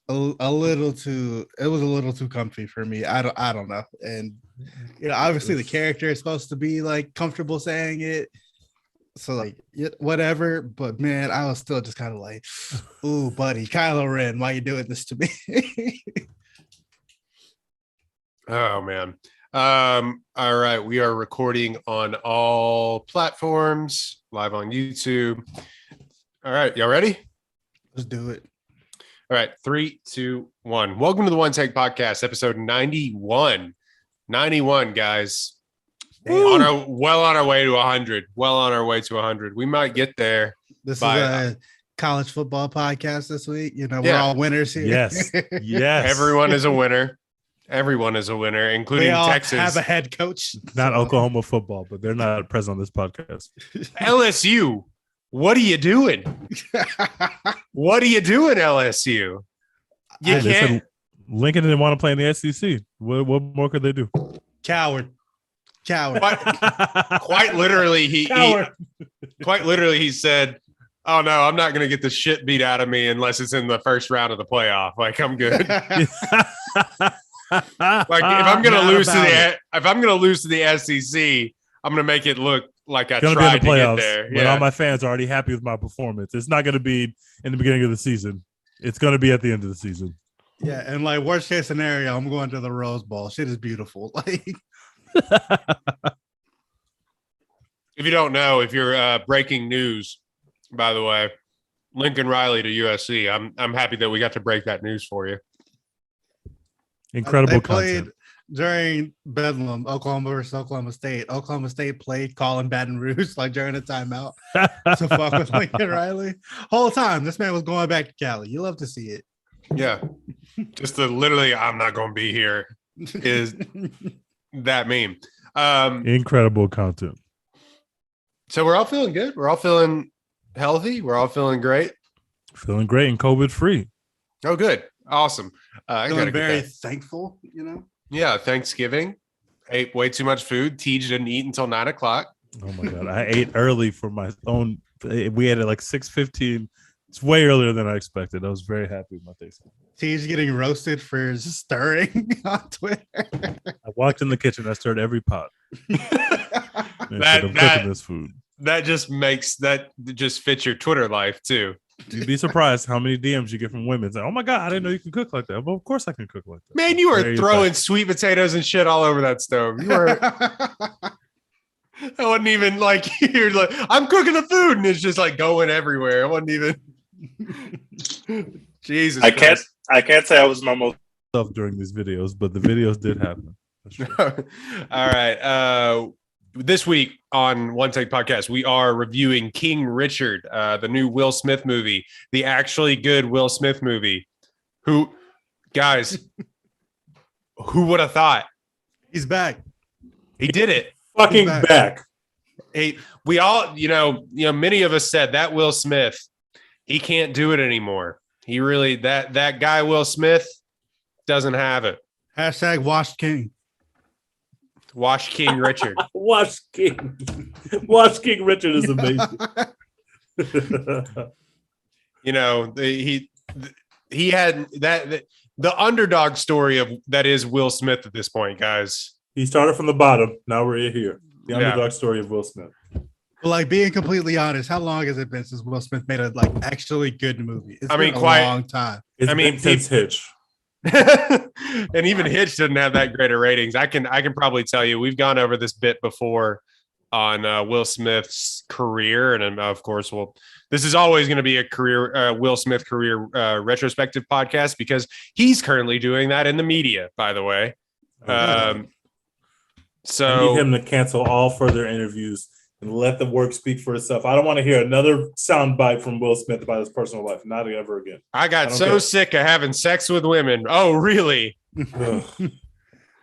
a little too. It was a little too comfy for me. I don't know. And obviously the character is supposed to be like comfortable saying it. So like whatever, but man, I was still just kind of like, "Ooh, buddy, Kylo Ren, why you doing this to me?" Oh man. All right, we are recording on all platforms, live on YouTube. All right, y'all ready? Let's do it. All right, 3, 2, 1. Welcome to the One Take Podcast, episode 91. 91, guys. On our way to 100. Well on our way to 100. We might get there. This is a college football podcast this week. We're all winners here. Yes. Everyone is a winner. Everyone is a winner, including we all Texas. Have a head coach. Not Oklahoma football, but they're not present on this podcast. LSU, what are you doing? What are you doing, LSU? You can't. Lincoln didn't want to play in the SEC. What more could they do? Coward. Quite literally, he said, "Oh no, I'm not going to get the shit beat out of me unless it's in the first round of the playoff. Like I'm good." Like if I'm going to lose to the SEC, I'm going to make it look like I tried to get there. But all my fans are already happy with my performance. It's not going to be in the beginning of the season. It's going to be at the end of the season. Yeah, and like worst case scenario, I'm going to the Rose Bowl. Shit is beautiful. Like if you don't know, if you're breaking news, by the way, Lincoln Riley to USC. I'm happy that we got to break that news for you. Incredible content. During Bedlam, Oklahoma versus Oklahoma State. Oklahoma State played Colin Baton Rouge like during a timeout to fuck with Lincoln Riley. Whole time, this man was going back to Cali. You love to see it. Yeah, just the literally, I'm not going to be here is that meme. Incredible content. So we're all feeling good. We're all feeling healthy. We're all feeling great. Feeling great and COVID free. Oh, good. Awesome. I'm very thankful, Yeah, Thanksgiving. Ate way too much food. Tej didn't eat until 9 o'clock. Oh my God. I ate early for my own. We ate at like 6:15. It's way earlier than I expected. I was very happy with my Thanksgiving. Tej getting roasted for stirring on Twitter. I walked in the kitchen. I stirred every pot. Cooking this food. That just fits your Twitter life too. You'd be surprised how many DMs you get from women saying, "Oh my God, I didn't know you can cook like that." Well, of course I can cook like that. Man, you were throwing sweet potatoes and shit all over that stove. You were. I wasn't even like you're like I'm cooking the food and it's just like going everywhere. I wasn't even. Jesus. I can't say I was my most stuff during these videos, but the videos did happen. All right. This week on One Take Podcast, we are reviewing King Richard, the new Will Smith movie, the actually good Will Smith movie. Who, guys, who would have thought? He's back. He did it. fucking back. We all, many of us said that Will Smith, he can't do it anymore. He really, that guy, Will Smith, doesn't have it. Hashtag Wash King. Wash King Richard. Wash King Richard is amazing. He had the underdog story of that is Will Smith at this point, guys. He started from the bottom. Now we're here. The underdog story of Will Smith. Well, like being completely honest, how long has it been since Will Smith made a actually good movie? It's been a long time. It's been since Hitch. And even Hitch didn't have that great of ratings. I can probably tell you we've gone over this bit before on Will Smith's career, and of course, this is always going to be a career Will Smith career retrospective podcast because he's currently doing that in the media. By the way, so I need him to cancel all further interviews and let the work speak for itself. I don't want to hear another soundbite from Will Smith about his personal life. Not ever again. I got so sick of having sex with women. Oh, really?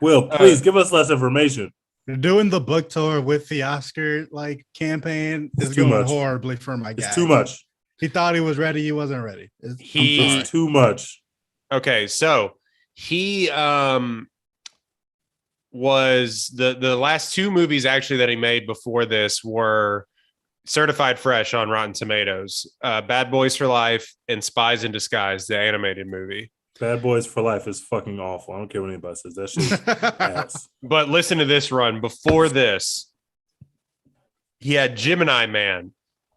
Will, please give us less information. Doing the book tour with the Oscar campaign is going horribly for my guy. It's too much. He thought he was ready. He wasn't ready. It's too much. Okay, so he was the last two movies actually that he made before this were certified fresh on Rotten Tomatoes. Bad Boys for Life and Spies in Disguise, the animated movie. Bad Boys for Life is fucking awful. I don't care what anybody says. That shit is ass. But listen to this run. Before this, he had Gemini Man,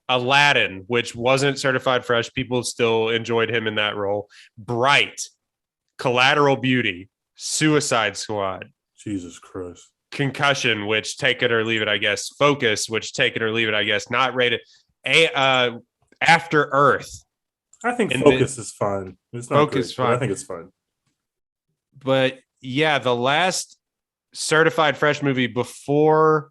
Aladdin, which wasn't certified fresh. People still enjoyed him in that role. Bright, Collateral Beauty, Suicide Squad, Jesus Christ. Concussion, which take it or leave it, I guess. Focus, which take it or leave it, I guess. Not rated. After Earth. I think And Focus is fine. It's not Focus great, but fine. I think it's fine. But yeah, the last certified fresh movie before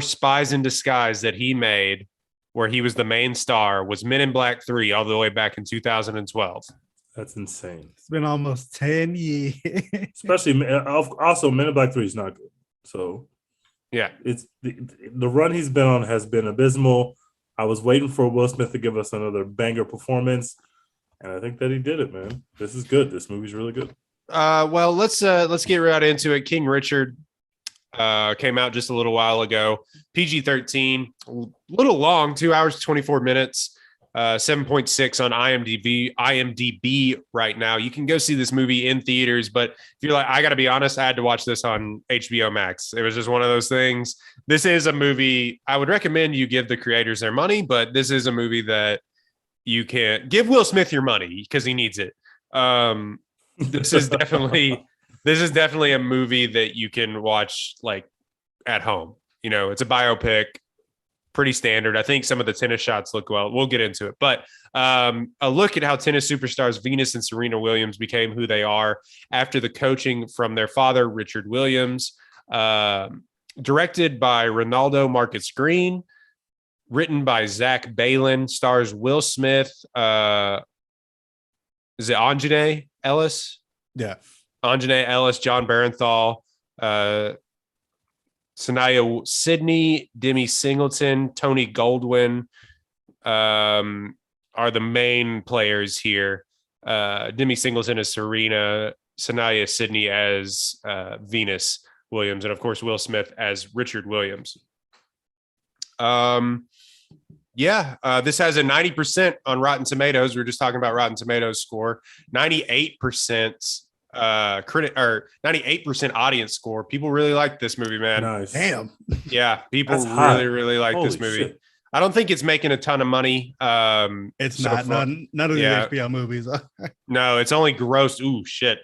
Spies in Disguise that he made, where he was the main star, was Men in Black 3 all the way back in 2012. That's insane. It's been almost 10 years. Especially also Men in Black 3 is not good. So Yeah. it's the run he's been on has been abysmal. I was waiting for Will Smith to give us another banger performance, and I think that he did it, man. This is good. This movie's really good. Well, let's get right into it. King Richard came out just a little while ago. PG-13, a little long, 2 hours 24 minutes. 7.6 on IMDb right now. You can go see this movie in theaters, but if you're like, I got to be honest, I had to watch this on HBO Max. It was just one of those things. This is a movie I would recommend you give the creators their money, but this is a movie that you can't give Will Smith your money because he needs it. This is definitely a movie that you can watch like at home. You know, it's a biopic. Pretty standard. I think some of the tennis shots look well. We'll get into it. But a look at how tennis superstars Venus and Serena Williams became who they are after the coaching from their father, Richard Williams. Directed by Ronaldo Marcus Green. Written by Zach Balin. Stars Will Smith. Is it Anjanae Ellis? Yeah. Anjanae Ellis, John Barenthal, Sanaya Sidney, Demi Singleton, Tony Goldwyn are the main players here. Demi Singleton as Serena, Sanaya Sidney as Venus Williams, and of course Will Smith as Richard Williams. This has a 90% on Rotten Tomatoes. We were just talking about Rotten Tomatoes score. 98% 98% audience score. People really like this movie, man. Nice. Damn. Yeah, people That's hot. really like Holy this movie. shit. I don't think it's making a ton of money. It's so not. far. None of the Yeah. HBO movies are. No, it's only grossed. Ooh, shit.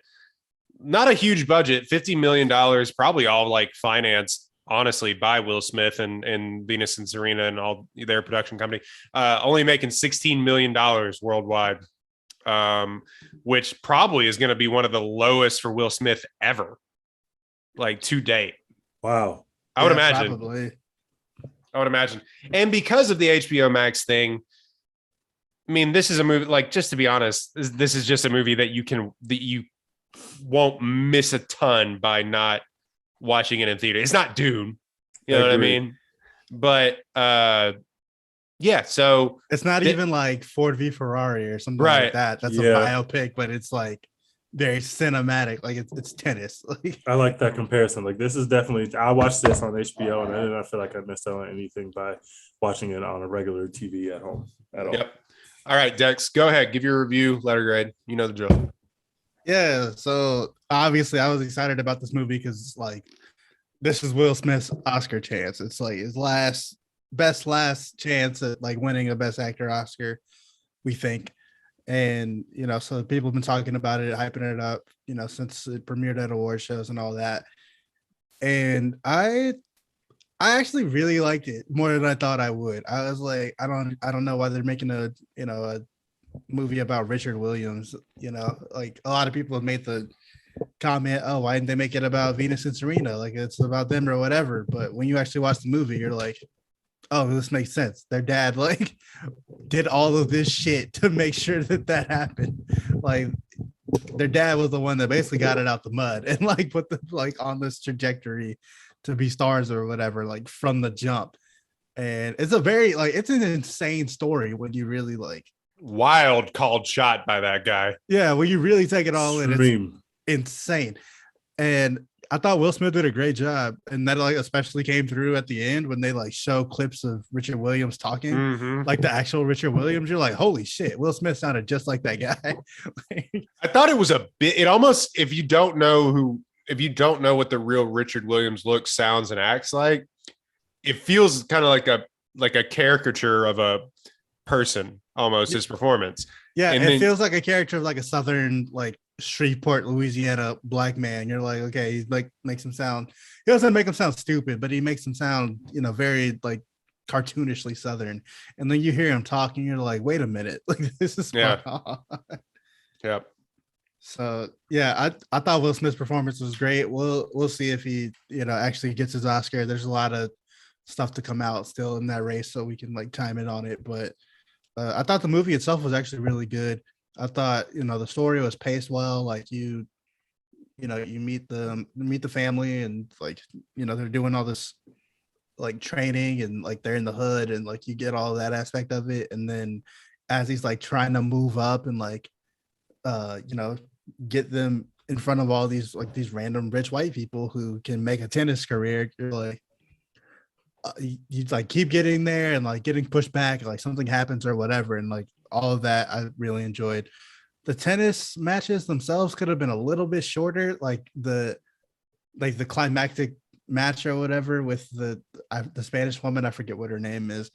Not a huge budget. $50 million, probably all like financed, honestly, by Will Smith and Venus and Serena and all their production company. Only making $16 million worldwide. Which probably is going to be one of the lowest for Will Smith ever, like to date. Wow. I would Yeah, imagine. Probably. I would imagine. And because of the HBO Max thing, I mean, this is a movie, like, just to be honest, this is just a movie that you won't miss a ton by not watching it in theater. It's not Dune. You know what I mean? But yeah, so It's not even like Ford v Ferrari or something Right. like that. That's Yeah. a biopic, but it's like very cinematic. Like it's tennis. Like I like that comparison. Like this is definitely I watched this on HBO and I did not feel like I missed out on anything by watching it on a regular TV at home at all. Yep. All right, Dex, go ahead. Give your review, letter grade. You know the drill. yeah. So obviously I was excited about this movie because like this is Will Smith's Oscar chance. It's like his last chance at like winning a Best Actor Oscar, we think. And so people have been talking about it, hyping it up, since it premiered at award shows and all that. And I actually really liked it more than I thought I would. I was like, I don't know why they're making a movie about Richard Williams. Like a lot of people have made the comment, oh, why didn't they make it about Venus and Serena? Like it's about them or whatever. But when you actually watch the movie, you're like, oh, this makes sense. Their dad like did all of this shit to make sure that happened. Like their dad was the one that basically got it out the mud and like put them like on this trajectory to be stars or whatever, like from the jump. And it's a very it's an insane story when you really Wild called shot by that guy. when you really take it all in, it's Extreme. insane. And I thought Will Smith did a great job, and that like especially came through at the end when they like show clips of Richard Williams talking, Mhm. like the actual Richard Williams. You're like, holy shit, Will Smith sounded just like that guy. I thought it was a bit. It almost, if you don't know what the real Richard Williams looks, sounds, and acts like, it feels kind of like a caricature of a person almost. His performance. Yeah, And it then- feels like a character of like a southern like Shreveport, Louisiana black man. You're like, okay, he like makes him sound. He doesn't make him sound stupid, but he makes him sound, very like cartoonishly southern. And then you hear him talking, you're like, wait a minute, like this is Yeah. spot on. yeah. So yeah, I thought Will Smith's performance was great. We'll see if he actually gets his Oscar. There's a lot of stuff to come out still in that race, so we can like chime in on it. But I thought the movie itself was actually really good. I thought the story was paced well. Like you meet the family and like they're doing all this like training and like they're in the hood and like you get all that aspect of it. And then as he's like trying to move up and like get them in front of all these random rich white people who can make a tennis career, you're like you like keep getting there and like getting pushed back, like something happens or whatever, and like all of that I really enjoyed. The tennis matches themselves could have been a little bit shorter, like the climactic match or whatever with the Spanish woman, I forget what her name is,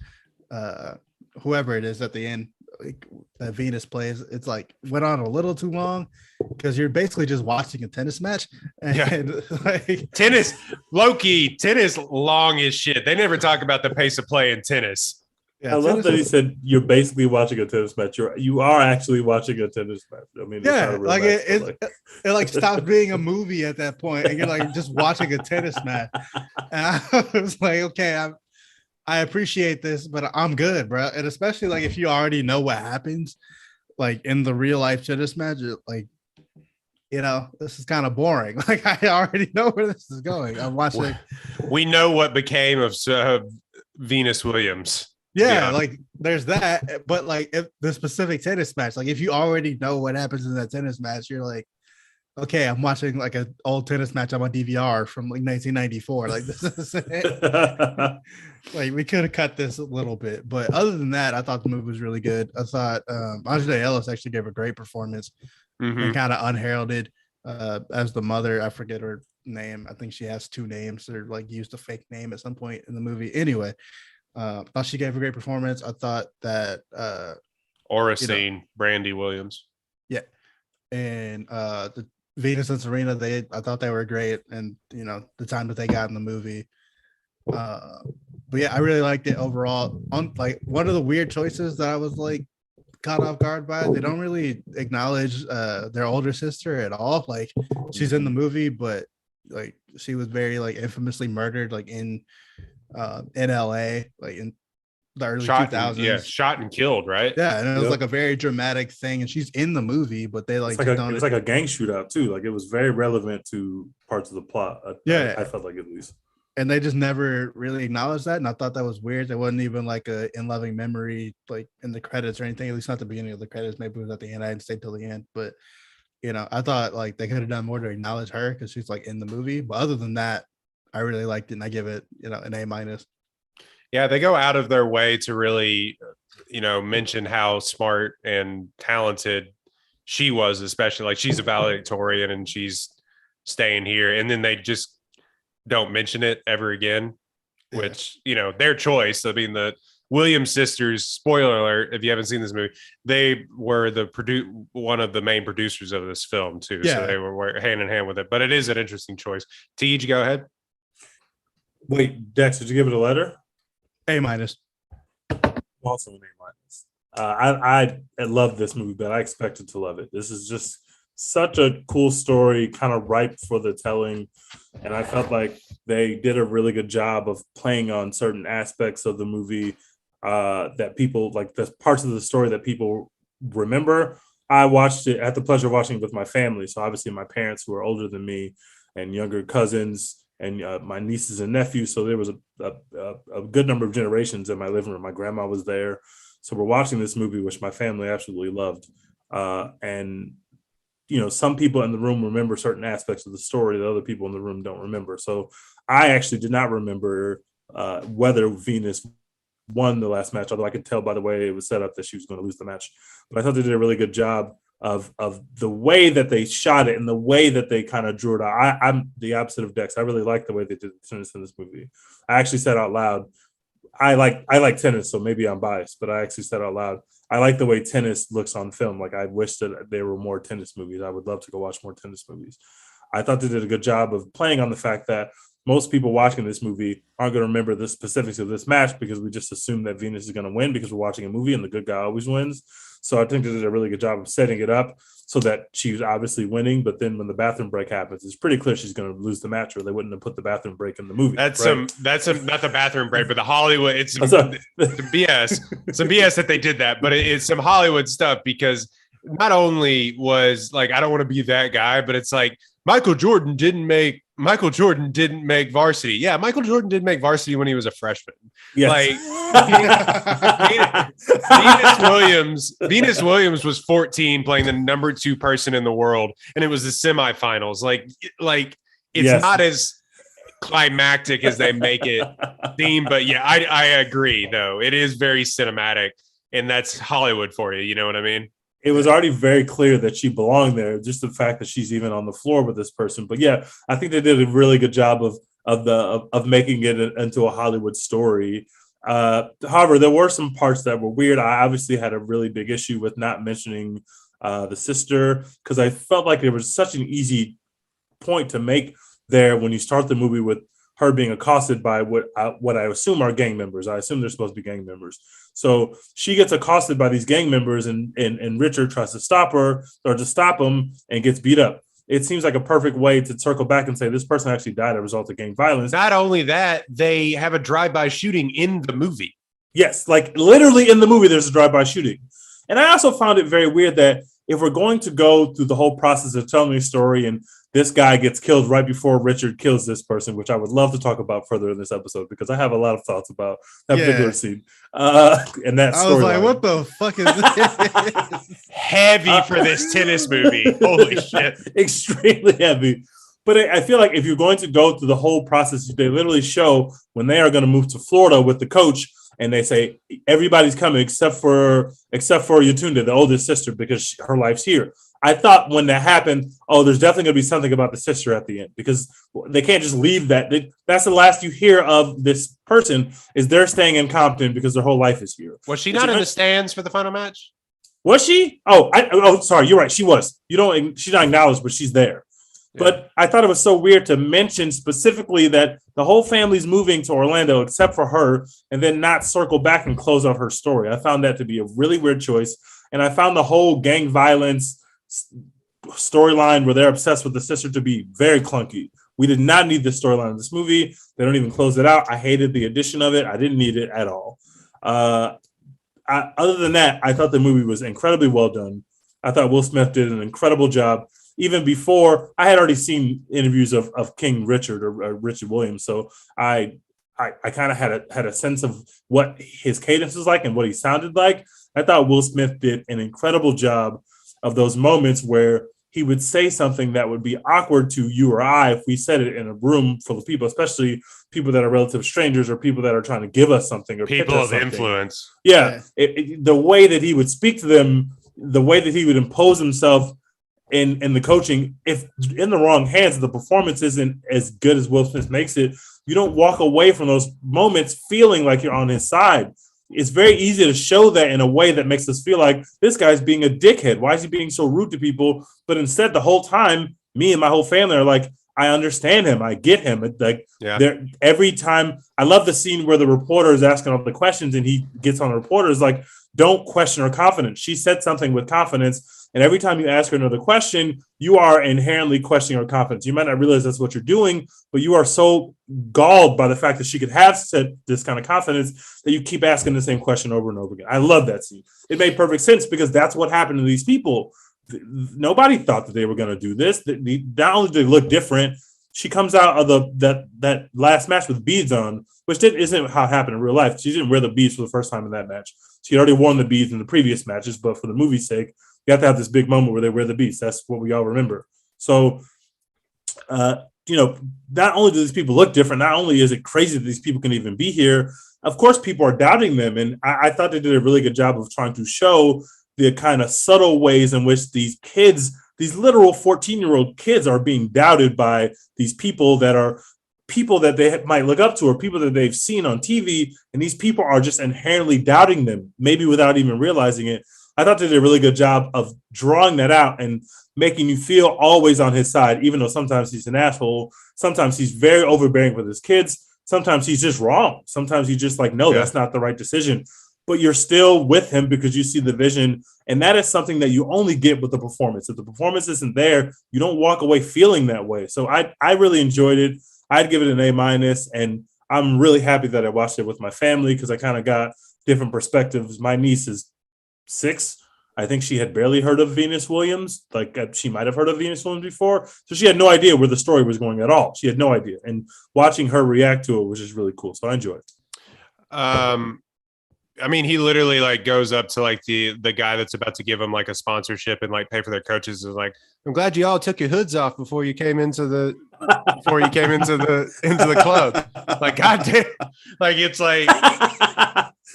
whoever it is at the end, like, that Venus plays. It's like went on a little too long because you're basically just watching a tennis match. And like Tennis, Loki, tennis long as shit. They never talk about the pace of play in tennis. yeah, I love tennis that he is- said you're basically watching a tennis match. You are actually watching a tennis match. I mean, it's not yeah, a real like match, it, but, it like stopped being a movie at that point, and you're like just watching a tennis match. And I was like, okay, I appreciate this, but I'm good, bro. And especially like if you already know what happens, like in the real life tennis match, like this is kind of boring. Like I already know where this is going. I'm watching. We know what became of Venus Williams. Yeah, Yeah. like there's that, but like if the specific tennis match, like if you already know what happens in that tennis match, you're like, okay, I'm watching like an old tennis match on my DVR from like 1994. Like this is it. Like we could have cut this a little bit, but other than that, I thought the movie was really good. I thought Ajay Ellis actually gave a great performance Mhm. and kind of unheralded as the mother. I forget her name. I think she has two names or like used a fake name at some point in the movie. Anyway, thought she gave a great performance. I thought that Oracene, Brandy Williams. and the Venus and Serena, I thought they were great, and the time that they got in the movie. But yeah, I really liked it overall. On like one of the weird choices that I was like caught off guard by, they don't really acknowledge their older sister at all. Like she's in the movie, but like she was very like infamously murdered like in LA, like in the early Shot 2000s. and, shot and killed, right? Yeah, and it was Yep. like a very dramatic thing, and she's in the movie, but they like, it's like don't. it's like a gang shootout too. Like it was very relevant to parts of the plot. Yeah. I felt like at least. And they just never really acknowledged that, and I thought that was weird. There wasn't even like a in loving memory like in the credits or anything. At least not the beginning of the credits. Maybe it was at the end. I didn't stay till the end, but I thought like they could have done more to acknowledge her because she's like in the movie. But other than that, I really liked it, and I give it an A-. Yeah, they go out of their way to really, mention how smart and talented she was, especially like she's a valedictorian and she's staying here. And then they just don't mention it ever again, Yeah. which, their choice. I mean, the Williams sisters, spoiler alert, if you haven't seen this movie, they were one of the main producers of this film too. Yeah. So they were hand in hand with it, but it is an interesting choice. Tej, go ahead. Wait, Dex, did you give it a letter? A-. Also an A-. I love this movie, but I expected to love it. This is just such a cool story, kind of ripe for the telling. And I felt like they did a really good job of playing on certain aspects of the movie that people like, the parts of the story that people remember. I watched it, had the pleasure of watching it with my family. So obviously my parents who are older than me and younger cousins and my nieces and nephews. So there was a good number of generations in my living room. My grandma was there. So we're watching this movie, which my family absolutely loved. And some people in the room remember certain aspects of the story that other people in the room don't remember. So I actually did not remember whether Venus won the last match, although I could tell by the way it was set up that she was going to lose the match. But I thought they did a really good job of the way that they shot it and the way that they kind of drew it out. I'm the opposite of Dex. I really like the way they did tennis in this movie. I actually said out loud, I like tennis, so maybe I'm biased, but I actually said out loud, I like the way tennis looks on film. Like, I wish that there were more tennis movies. I would love to go watch more tennis movies. I thought they did a good job of playing on the fact that most people watching this movie aren't going to remember the specifics of this match because we just assume that Venus is going to win because we're watching a movie and the good guy always wins. So I think they did a really good job of setting it up so that she's obviously winning. But then when the bathroom break happens, it's pretty clear she's going to lose the match, or they wouldn't have put the bathroom break in the movie. That's not the bathroom break, but the Hollywood. It's some BS that they did that, but it's some Hollywood stuff because not only was like, I don't want to be that guy, but it's like Michael Jordan didn't make varsity. Yeah, Michael Jordan did make varsity when he was a freshman. Yes. Like Venus Williams was 14 playing the number 2 person in the world, and it was the semifinals. Like it's not as climactic as they make it seem, but yeah, I agree though. It is very cinematic, and that's Hollywood for you. You know what I mean? It was already very clear that she belonged there, just the fact that she's even on the floor with this person. But yeah, I think they did a really good job of making it into a Hollywood story. However, there were some parts that were weird. I obviously had a really big issue with not mentioning the sister because I felt like there was such an easy point to make there when you start the movie with her being accosted by what I assume are gang members. I assume they're supposed to be gang members. So she gets accosted by these gang members, and Richard tries to stop her or to stop him and gets beat up. It seems like a perfect way to circle back and say this person actually died as a result of gang violence. Not only that, they have a drive-by shooting in the movie. Yes, like literally in the movie, there's a drive-by shooting. And I also found it very weird that if we're going to go through the whole process of telling a story and this guy gets killed right before Richard kills this person, which I would love to talk about further in this episode because I have a lot of thoughts about that particular scene. And that I was like, what the fuck is this? Heavy for this tennis movie. Holy shit. Extremely heavy. But I feel like if you're going to go through the whole process, they literally show when they are going to move to Florida with the coach, and they say everybody's coming except for Yatunda, the oldest sister, because her life's here. I thought when that happened, there's definitely going to be something about the sister at the end because they can't just leave that. That's the last you hear of this person is they're staying in Compton because their whole life is here. Was she not in the stands for the final match? Was she? Sorry. You're right. She was. She's not acknowledged, but she's there. Yeah. But I thought it was so weird to mention specifically that the whole family's moving to Orlando except for her and then not circle back and close out her story. I found that to be a really weird choice. And I found the whole gang violence storyline where they're obsessed with the sister to be very clunky. We did not need this storyline in this movie. They don't even close it out. I hated the addition of it. I didn't need it at all. Other than that, I thought the movie was incredibly well done. I thought Will Smith did an incredible job. Even before, I had already seen interviews of King Richard or Richard Williams, so I kind of had a sense of what his cadence was like and what he sounded like. I thought Will Smith did an incredible job of those moments where he would say something that would be awkward to you or I if we said it in a room full of people, especially people that are relative strangers or people that are trying to give us something or people of influence. Yeah. The way that he would speak to them, the way that he would impose himself in the coaching, if in the wrong hands, the performance isn't as good as Will Smith makes it. You don't walk away from those moments feeling like you're on his side. It's very easy to show that in a way that makes us feel like this guy's being a dickhead. Why is he being so rude to people? But instead, the whole time, me and my whole family are like, I understand him. I get him. Every time, I love the scene where the reporter is asking all the questions and he gets on the reporters like, don't question her confidence. She said something with confidence. And every time you ask her another question, you are inherently questioning her confidence. You might not realize that's what you're doing, but you are so galled by the fact that she could have said this kind of confidence that you keep asking the same question over and over again. I love that scene. It made perfect sense because that's what happened to these people. Nobody thought that they were going to do this. Not only did they look different, she comes out of that last match with beads on, which isn't how it happened in real life. She didn't wear the beads for the first time in that match. She had already worn the beads in the previous matches, but for the movie's sake, you have to have this big moment where they wear the beats. That's what we all remember. So, not only do these people look different, not only is it crazy that these people can even be here, of course, people are doubting them. And I thought they did a really good job of trying to show the kind of subtle ways in which these kids, these literal 14-year-old kids, are being doubted by these people that are people that they might look up to or people that they've seen on TV. And these people are just inherently doubting them, maybe without even realizing it. I thought they did a really good job of drawing that out and making you feel always on his side, even though sometimes he's an asshole. Sometimes he's very overbearing with his kids. Sometimes he's just wrong. Sometimes he's just like, no, that's not the right decision. But you're still with him because you see the vision. And that is something that you only get with the performance. If the performance isn't there, you don't walk away feeling that way. So I really enjoyed it. I'd give it an A-. And I'm really happy that I watched it with my family because I kind of got different perspectives. My niece is 6. I think she had barely heard of Venus Williams. Like she might have heard of Venus Williams before. So she had no idea where the story was going at all. She had no idea. And watching her react to it was just really cool. So I enjoyed it. I mean, he literally like goes up to like the guy that's about to give him like a sponsorship and like pay for their coaches. Is like, I'm glad you all took your hoods off before you came into the club. Like, goddamn, like it's like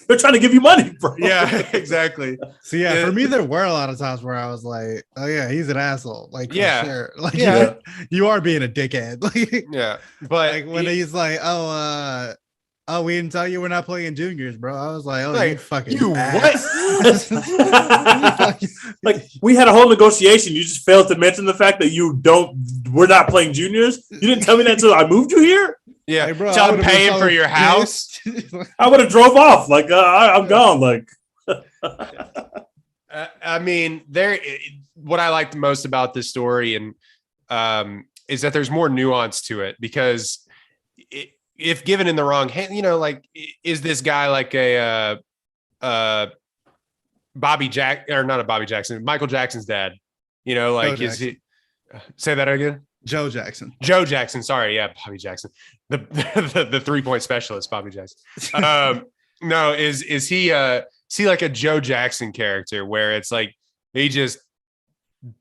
they're trying to give you money, bro. Yeah, exactly. So yeah, for me, there were a lot of times where I was like, oh yeah, he's an asshole. Like, yeah, sure. Like, yeah, you are being a dickhead. Like, yeah, but like when he's like, oh, we didn't tell you we're not playing juniors, bro. I was like, oh, like, you fucking what? Like we had a whole negotiation. You just failed to mention the fact that we're not playing juniors. You didn't tell me that until I moved you here. Yeah, like, bro, so I'm paying for your house. I would have drove off. Like I'm gone. Like, I mean, what I liked most about this story and is that there's more nuance to it because if given in the wrong hand, like, is this guy like a Bobby Jack or not a Bobby Jackson, Michael Jackson's dad? Like, is he? Say that again. Joe Jackson. Sorry. Yeah. Bobby Jackson, the 3-point specialist, Bobby Jackson. No, is he like a Joe Jackson character where it's like, he just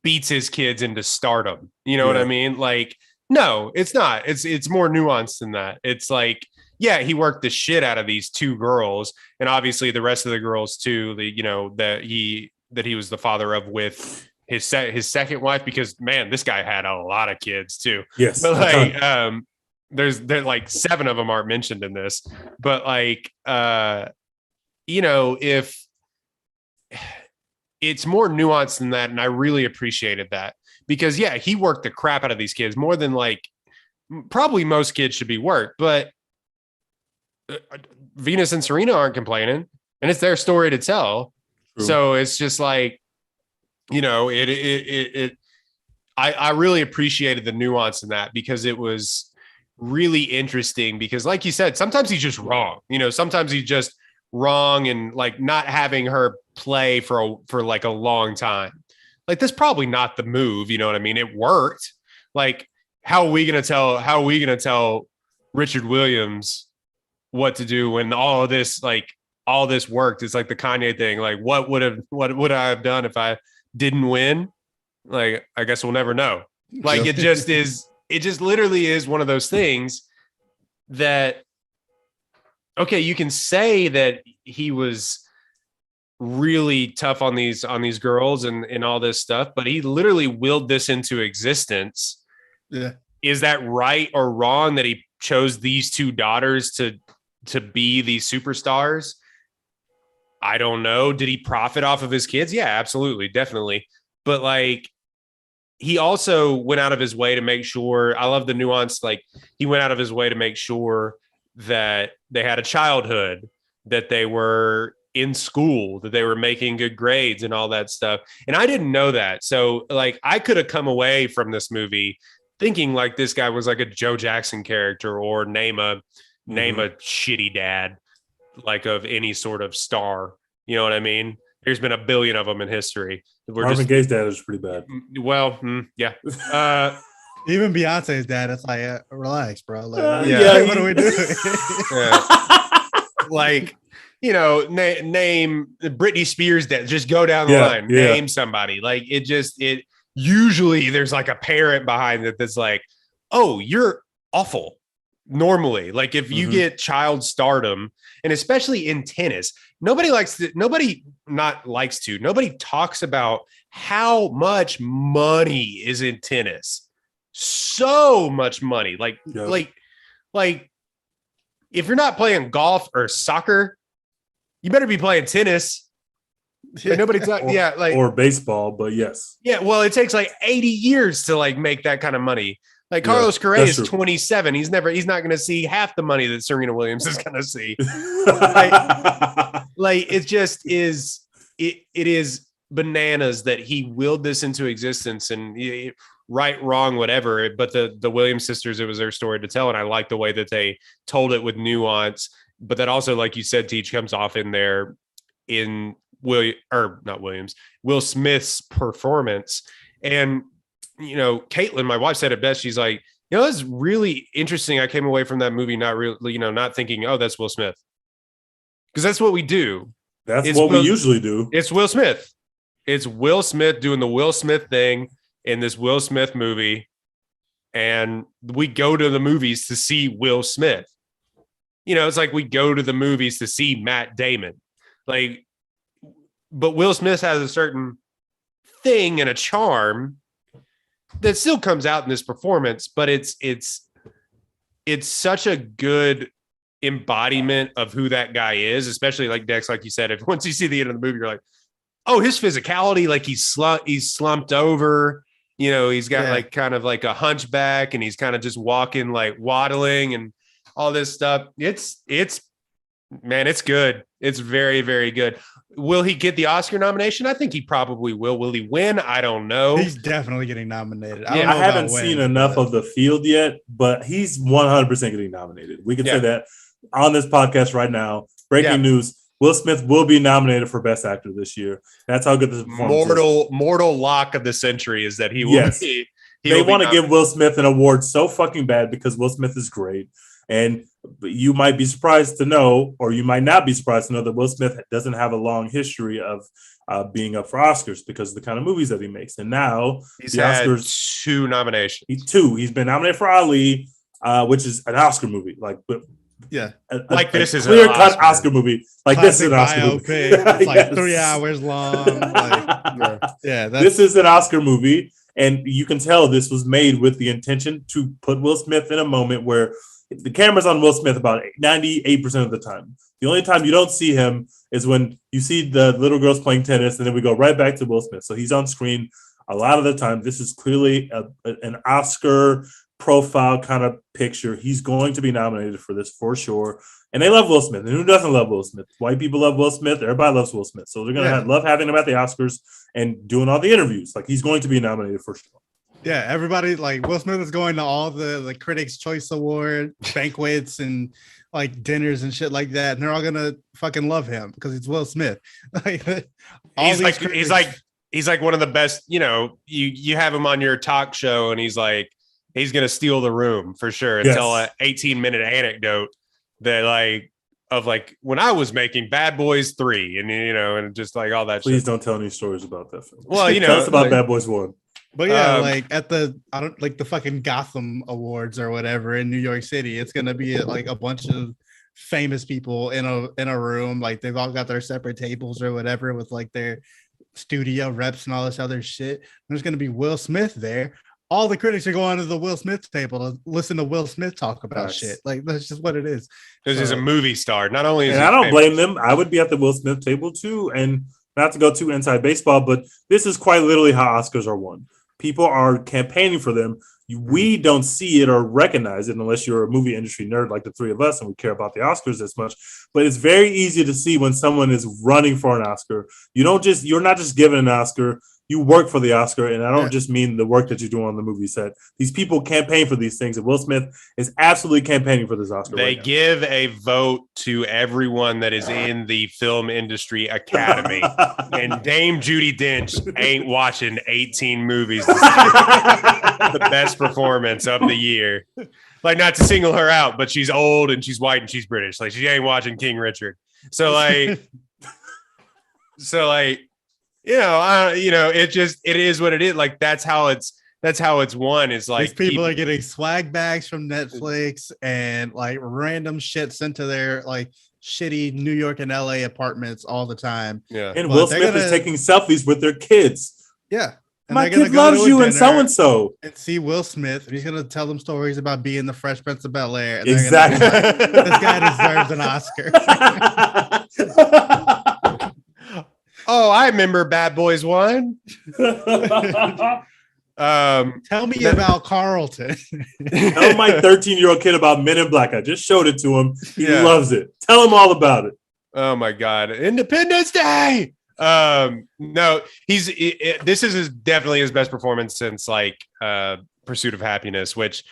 beats his kids into stardom. You know what I mean? Like, no, it's not. It's more nuanced than that. It's like, yeah, he worked the shit out of these 2 girls and obviously the rest of the girls too, that he was the father of with his second wife, because man, this guy had a lot of kids too. Yes. But like, there's like 7 of them aren't mentioned in this, but like, if it's more nuanced than that. And I really appreciated that because yeah, he worked the crap out of these kids more than like probably most kids should be worked, but Venus and Serena aren't complaining and it's their story to tell. True. So it's just like, I really appreciated the nuance in that because it was really interesting because like you said, sometimes he's just wrong, sometimes he's just wrong and like not having her play for like a long time. Like that's probably not the move. You know what I mean? It worked. Like, how are we going to tell Richard Williams what to do when all this worked? It's like the Kanye thing. Like what would I have done if I didn't win? Like, I guess we'll never know. Like it just literally is one of those things that, okay, you can say that he was really tough on these girls and all this stuff, but he literally willed this into existence. Yeah. Is that right or wrong that he chose these 2 daughters to be these superstars? I don't know. Did he profit off of his kids? Yeah, absolutely. Definitely. But like, he also went out of his way to make sure, I love the nuance. Like he went out of his way to make sure that they had a childhood, that they were in school, that they were making good grades and all that stuff. And I didn't know that. So like, I could have come away from this movie thinking like this guy was like a Joe Jackson character or name a shitty dad, like of any sort of star. You know what I mean? There's been a billion of them in history. Marvin Gaye's dad is pretty bad. Well, yeah. Even Beyonce's dad, it's like, relax, bro. Like, what are we doing? Like, name Britney Spears death. Just go down the line. Yeah. Name somebody. Like it usually there's like a parent behind it that's like, oh, you're awful. Normally, like if you get child stardom, and especially in tennis, nobody talks about how much money is in tennis. So much money. Like if you're not playing golf or soccer, you better be playing tennis. Like nobody's or baseball, but yes. Yeah, well, it takes like 80 years to like make that kind of money. Like Carlos Correa is 27. He's not going to see half the money that Serena Williams is going to see. like it just is. It is bananas that he willed this into existence, and right, wrong, whatever. But the Williams sisters, it was their story to tell, and I like the way that they told it with nuance. But that also, like you said, Teach, comes off in there in Will Smith's performance. And Caitlin, my wife, said it best. She's like, it's really interesting. I came away from that movie not thinking, oh, that's Will Smith, because that's what we do. That's what we usually do. It's Will Smith. It's Will Smith doing the Will Smith thing in this Will Smith movie, and we go to the movies to see Will Smith. It's like we go to the movies to see Matt Damon, but Will Smith has a certain thing and a charm that still comes out in this performance, but it's such a good embodiment of who that guy is, especially like Dex, like you said, if once you see the end of the movie, you're like, oh, his physicality, like he's slumped over, he's got like kind of like a hunchback, and he's kind of just walking, like waddling and all this stuff. It's good. It's very, very good. Will he get the Oscar nomination? I think he probably will. Will he win? I don't know. He's definitely getting nominated. I haven't seen enough of the field yet, but he's 100% getting nominated. We can say that on this podcast right now. Breaking news: Will Smith will be nominated for Best Actor this year. That's how good this performance is. Mortal lock of the century is that he will. Yes. They want to give Will Smith an award so fucking bad because Will Smith is great. And you might be surprised to know, or you might not be surprised to know, that Will Smith doesn't have a long history of being up for Oscars because of the kind of movies that he makes. And now he's had Oscars, 2 nominations. He's been nominated for Ali, which is an Oscar movie. This is clear cut Oscar movie. Like classic this is an Oscar movie. It's like 3 hours long. This is an Oscar movie, and you can tell this was made with the intention to put Will Smith in a moment where the camera's on Will Smith about 98% of the time. The only time you don't see him is when you see the little girls playing tennis, and then we go right back to Will Smith. So he's on screen a lot of the time. This is clearly an Oscar profile kind of picture. He's going to be nominated for this for sure. And they love Will Smith. And who doesn't love Will Smith? White people love Will Smith. Everybody loves Will Smith. So they're going to love having him at the Oscars and doing all the interviews. Like, he's going to be nominated for sure. Yeah, everybody, like, Will Smith is going to all the Critics' Choice Award banquets and like dinners and shit like that, and they're all gonna fucking love him because it's Will Smith. He's like one of the best. You have him on your talk show, and he's gonna steal the room for sure and tell an 18-minute anecdote that of when I was making Bad Boys 3, and and just like all that. Please shit. don't tell any stories about that film. Well, tell us about Bad Boys 1. But yeah, at the the fucking Gotham Awards or whatever in New York City, it's gonna be a bunch of famous people in a room. Like, they've all got their separate tables or whatever with their studio reps and all this other shit. There's gonna be Will Smith there. All the critics are going to the Will Smith table to listen to Will Smith talk about shit. That's just what it is. Because he's a movie star. Not only is I don't blame them. I would be at the Will Smith table too. And not to go too inside baseball, but this is quite literally how Oscars are won. People are campaigning for them. We don't see it or recognize it unless you're a movie industry nerd like the three of us and we care about the Oscars as much. But it's very easy to see when someone is running for an Oscar. You're not just given an Oscar. You work for the Oscar, and I don't just mean the work that you're doing on the movie set. These people campaign for these things, and Will Smith is absolutely campaigning for this Oscar. They give a vote to everyone that is in the Film Industry Academy, and Dame Judi Dench ain't watching 18 movies to see the best performance of the year. Not to single her out, but she's old and she's white and she's British. She ain't watching King Richard. So like, so like, it is what it is. Like that's how it's won. Is like These people are getting swag bags from Netflix and like random shit sent to their like shitty New York and LA apartments all the time. yeah. And But Will they're Smith is taking selfies with their kids. Yeah. And My they're gonna kid go loves to a you and dinner so and so. and see Will Smith. He's gonna tell them stories about being the Fresh Prince of Bel Air. And Exactly. They're gonna be like, this guy deserves an Oscar. Oh, I remember Bad Boys 1. Tell me about Carlton. Tell my 13-year-old kid about Men in Black. I just showed it to him. He Yeah. loves it. Tell him all about it. Oh my God. Independence Day. No, this is definitely his best performance since like Pursuit of Happiness, which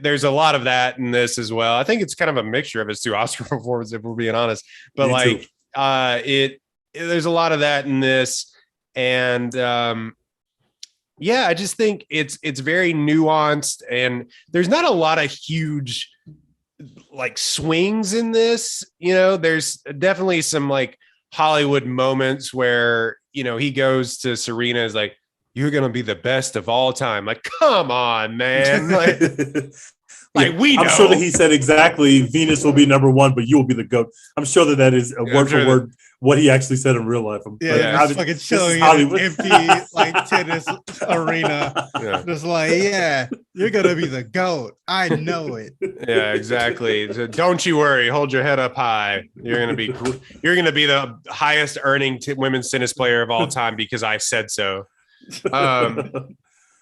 there's a lot of that in this as well. I think it's kind of a mixture of his two Oscar performances, if we're being honest. But Me like too. there's a lot of that in this. And I just think it's very nuanced, and there's not a lot of huge like swings in this. There's definitely some like Hollywood moments where he goes to Serena, is like, you're gonna be the best of all time. Like, come on, man. Like we know. I'm sure that he said exactly Venus will be number one, but you will be the GOAT. I'm sure that is a word for word what he actually said in real life. Yeah, just fucking chilling in an empty like tennis arena. Yeah. Just like, yeah, you're gonna be the GOAT. I know it. Yeah, exactly. So don't you worry. Hold your head up high. You're gonna be the highest earning women's tennis player of all time because I said so.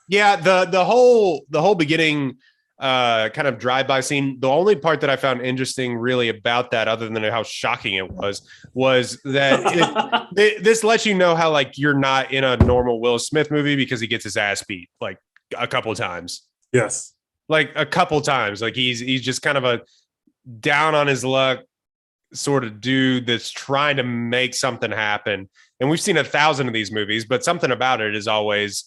Yeah, the whole beginning kind of drive-by scene. The only part that I found interesting really about that, other than how shocking it was that this lets you know how like you're not in a normal Will Smith movie because he gets his ass beat like a couple times. Yes. Like a couple times. Like he's just kind of a down on his luck sort of dude that's trying to make something happen. And we've seen 1,000 of these movies, but something about it is always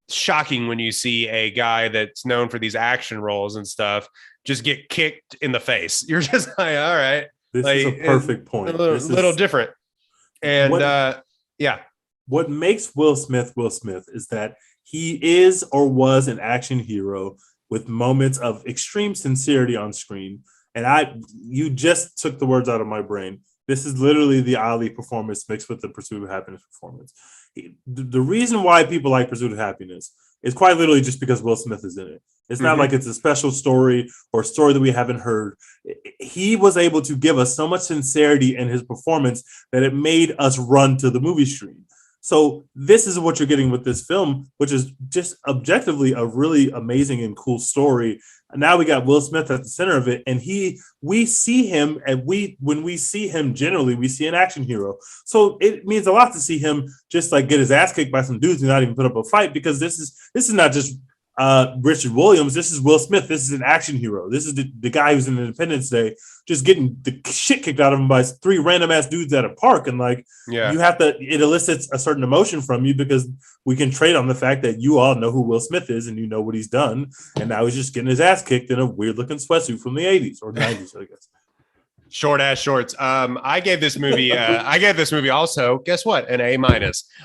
shocking when you see a guy that's known for these action roles and stuff just get kicked in the face. You're just like, all right. This like, is a perfect point. A little different. And what makes Will Smith is that he is or was an action hero with moments of extreme sincerity on screen. And you just took the words out of my brain. This is literally the Ali performance mixed with the Pursuit of Happiness performance. The reason why people like Pursuit of Happiness is quite literally just because Will Smith is in it. It's not like it's a special story or a story that we haven't heard. He was able to give us so much sincerity in his performance that it made us run to the movie screen. So this is what you're getting with this film, which is just objectively a really amazing and cool story. And now we got Will Smith at the center of it, and we see him, and when we see him generally, we see an action hero. So it means a lot to see him just like get his ass kicked by some dudes and not even put up a fight, because this is not just Richard Williams. This is Will Smith. This is an action hero. This is the guy who's in Independence Day just getting the shit kicked out of him by 3 random ass dudes at a park. And like, you have to, it elicits a certain emotion from you because we can trade on the fact that you all know who Will Smith is and you know what he's done. And now he's just getting his ass kicked in a weird looking sweatsuit from the 80s or 90s, I guess. Short ass shorts. I gave this movie also, guess what? An A-.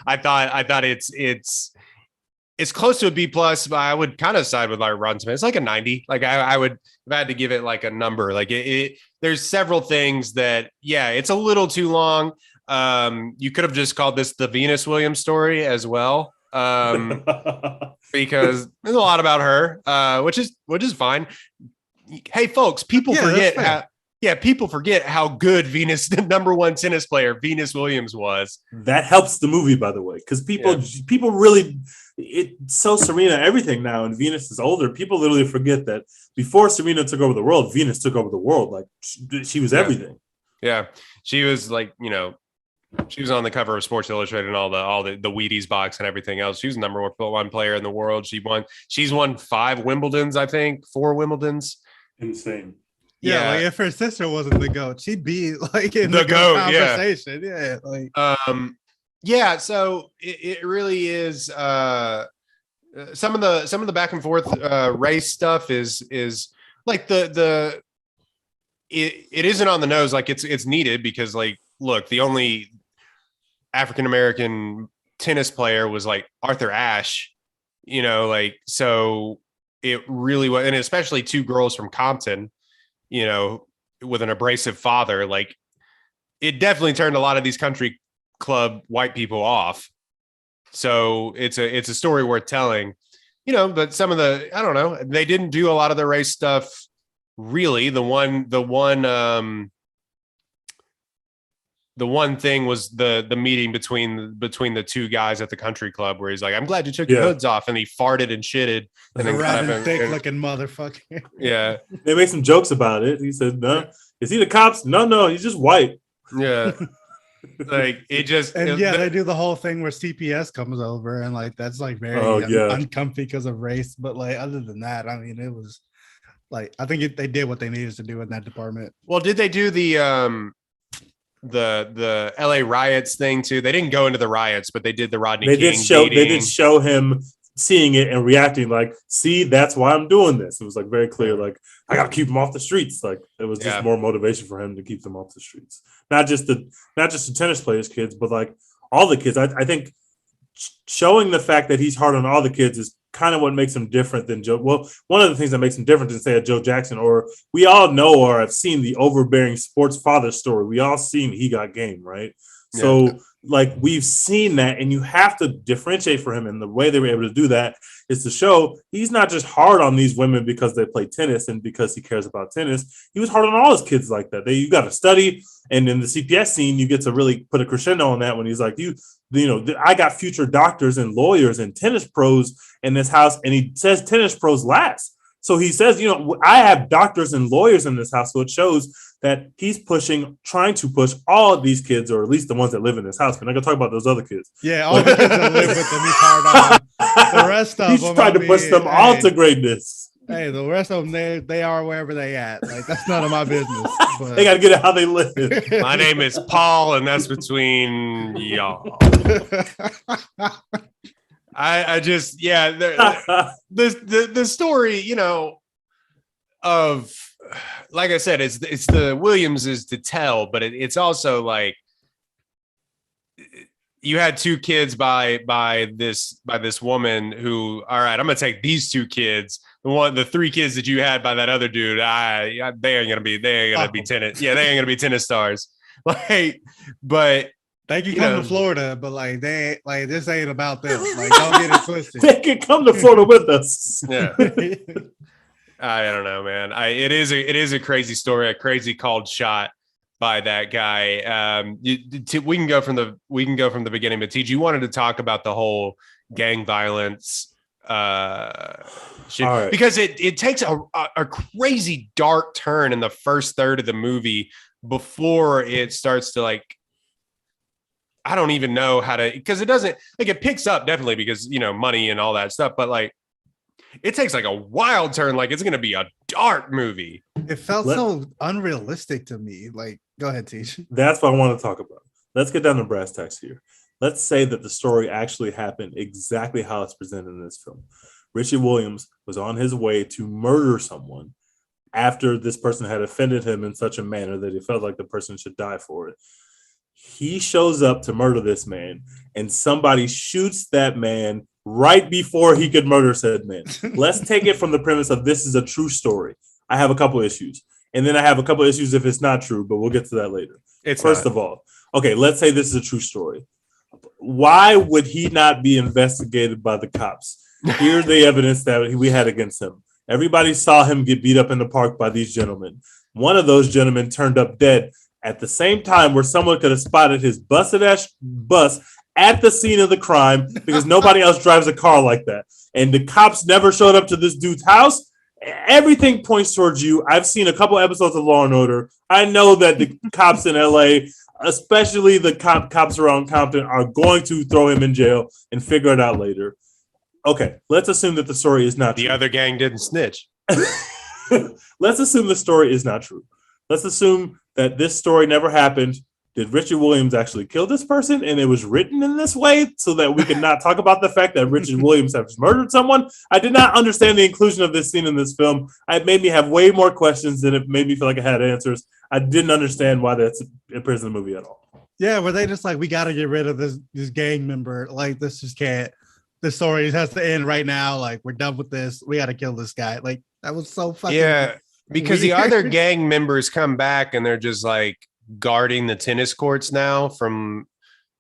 I thought it's close to a B+, but I would kind of side with like Rotten Tomatoes. It's like a 90. Like I would have had to give it like a number. Like there's several things that, it's a little too long. You could have just called this the Venus Williams story as well. Because there's a lot about her, which is fine. Hey folks, people forget how good Venus, the number one tennis player, Venus Williams was. That helps the movie, by the way, because people really, it's so Serena everything now, and Venus is older. People literally forget that before Serena took over the world, Venus took over the world. Like she was everything. Yeah, she was like, she was on the cover of Sports Illustrated and all the Wheaties box and everything else. She was the number one player in the world. She's won 5 Wimbledons, I think, 4 Wimbledons. Insane. Yeah, like if her sister wasn't the GOAT, she'd be like in the GOAT conversation. Yeah, like so it really is. Some of the back and forth race stuff is like it isn't on the nose. Like it's needed because like look, the only African American tennis player was like Arthur Ashe, like, so it really was, and especially two girls from Compton, with an abrasive father, like it definitely turned a lot of these country club white people off. So it's a story worth telling, but some of I don't know, they didn't do a lot of the race stuff. Really, the one thing was the meeting between the two guys at the country club where he's like, "I'm glad you took your hoods off," and he farted and shitted, and then got him thick looking motherfucker. Yeah, they made some jokes about it. He said, "No, is he the cops? No, he's just white." Yeah, like it just they do the whole thing where CPS comes over and like that's like very uncomfy because of race. But like other than that, I mean, it was like I think they did what they needed to do in that department. Well, did they do the LA riots thing too? They didn't go into the riots, but they did the Rodney King. They did show him seeing it and reacting like, "See, that's why I'm doing this." It was like very clear, like I got to keep them off the streets. Like it was just more motivation for him to keep them off the streets. Not just the tennis players' kids, but like all the kids. I think showing the fact that he's hard on all the kids is kind of what makes him different than Joe. Well, one of the things that makes him different than say a Joe Jackson, or we all know or have seen the overbearing sports father story. We all seen He Got Game, right? Yeah. So like we've seen that, and you have to differentiate for him. And the way they were able to do that is to show he's not just hard on these women because they play tennis and because he cares about tennis. He was hard on all his kids like that. You got to study. And in the CPS scene, you get to really put a crescendo on that when he's like, I got future doctors and lawyers and tennis pros in this house. And he says tennis pros last. So he says, I have doctors and lawyers in this house. So it shows that he's trying to push all of these kids, or at least the ones that live in this house. We're not going to talk about those other kids. Yeah, all the kids that live with them, he's hard on. The rest of them, he's trying to push them all to greatness. Hey, the rest of them, they are wherever they at. Like, that's none of my business. But they got to get it how they live. My name is Paul, and that's between y'all. I just, the story, of, like I said, it's the Williamses to tell, but it's also like you had two kids by this woman who, all right, I'm gonna take these two kids. The three kids that you had by that other dude, they ain't gonna be tennis. Yeah, they ain't gonna be tennis stars. Like, but they can come to Florida, but like this ain't about them. Like, don't get it twisted. They can come to Florida with us. Yeah. I don't know, man. It is a crazy story, a crazy called shot by that guy. We can go from the beginning, but TG, you wanted to talk about the whole gang violence shit, right, because it takes a crazy dark turn in the first third of the movie before it starts to like, I don't even know how to, because it doesn't, like, it picks up definitely because money and all that stuff, but like it takes like a wild turn, like it's going to be a dark movie. It felt so unrealistic to me. Like, go ahead, Teach. That's what I want to talk about. Let's get down to brass tacks here. Let's say that the story actually happened exactly how it's presented in this film. Richie Williams was on his way to murder someone after this person had offended him in such a manner that he felt like the person should die for it. He shows up to murder this man, and somebody shoots that man right before he could murder said man. Let's take it from the premise of this is a true story. I have a couple issues. And then I have a couple issues if it's not true, but we'll get to that later. First of all, okay, let's say this is a true story. Why would he not be investigated by the cops? Here's the evidence that we had against him. Everybody saw him get beat up in the park by these gentlemen. One of those gentlemen turned up dead at the same time where someone could have spotted his busted-ass bus at the scene of the crime because nobody else drives a car like that. And the cops never showed up to this dude's house. Everything points towards you. I've seen a couple episodes of Law and Order. I know that the cops in LA, especially the cops around Compton, are going to throw him in jail and figure it out later. Okay, let's assume that the story is not true. The other gang didn't snitch. Let's assume the story is not true. Let's assume that this story never happened. did Richard Williams actually kill this person? And it was written in this way so that we could not talk about the fact that Richard Williams has murdered someone. I did not understand the inclusion of this scene in this film. It made me have way more questions than it made me feel like I had answers. I didn't understand why that's appears in the movie at all. Yeah, were they just like, we got to get rid of this gang member? Like, this just can't. This story has to end right now. Like, we're done with this. We got to kill this guy. Like, that was so fucking. Yeah, because the weird. other gang members come back and they're just like guarding the tennis courts now from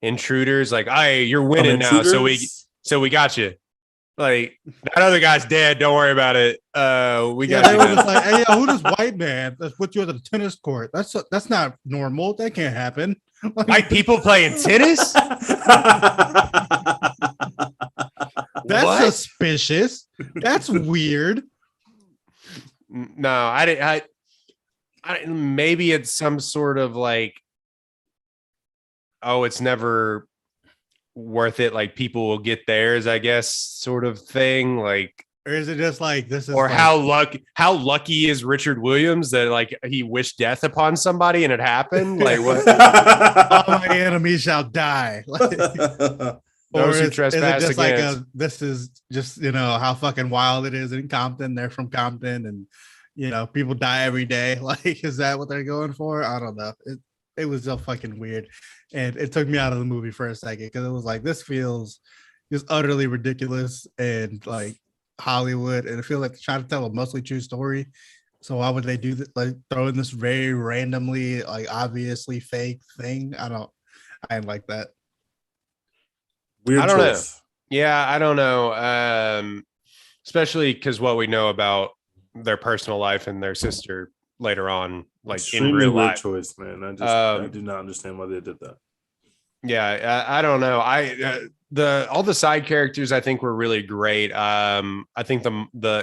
intruders. Like, hey, you're winning now, so we got you. Like, that other guy's dead. Don't worry about it. We Yeah, got they you. were now. just like, hey, yo, who this white man that's put you at the tennis court? That's not normal. That can't happen. White people playing tennis? That's What? suspicious. That's weird. No, I didn't. Maybe it's some sort of like, oh, it's never worth it. Like, people will get theirs, I guess, sort of thing. Like, Or is it just like this is or like, how lucky is Richard Williams that like he wished death upon somebody and it happened? Like, what? all my enemies shall die? Like, Those who is it trespass just like against. this is just, you know, how fucking wild it is in Compton. They're from Compton and, you know, people die every day. Like, is that what they're going for? I don't know. It was so fucking weird. And it took me out of the movie for a second because it was like, this feels just utterly ridiculous and like Hollywood. And I feel like they're trying to tell a mostly true story. So why would they do that? Like, throw in this very randomly, like obviously fake thing? I didn't like that. Weird I don't know. choice. Yeah, I don't know. Especially because what we know about their personal life and their sister later on, like Extremely in real weird life. choice, man. I do not understand why they did that. Yeah, I don't know. All the side characters I think were really great. I think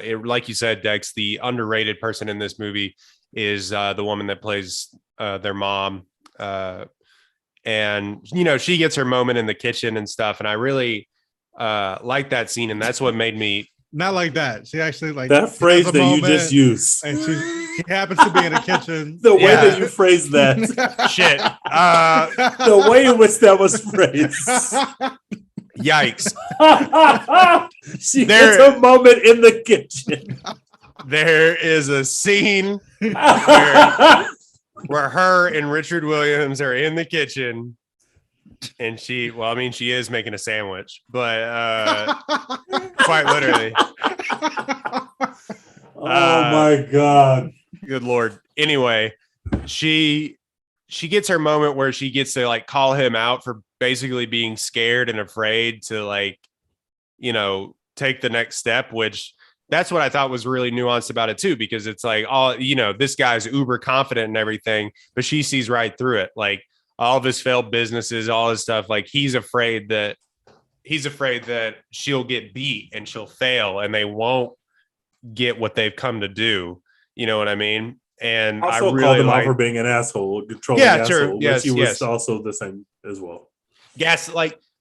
like you said, Dex, the underrated person in this movie is the woman that plays their mom. And you know, she gets her moment in the kitchen and stuff, and I really like that scene, and that's what made me. Not like that. She actually like That phrase has a that you moment, just used. and she happens to be in the kitchen. The way Yeah. that you phrased that. Shit. The way in which that was phrased. Yikes. She There- gets a moment in the kitchen. There is a scene where her and Richard Williams are in the kitchen, and she is making a sandwich, but quite literally. Oh my God. Good Lord. Anyway, she gets her moment where she gets to like call him out for basically being scared and afraid to like, you know, take the next step, which that's what I thought was really nuanced about it too, because it's like, all, you know, this guy's uber confident and everything, but she sees right through it. Like all of his failed businesses, all his stuff, like he's afraid that she'll get beat and she'll fail and they won't get what they've come to do. You know what I mean? And Also I called really him out like for being an asshole, controlling Yeah, asshole, sure. which Yes, he was yes. also the same as well. gas.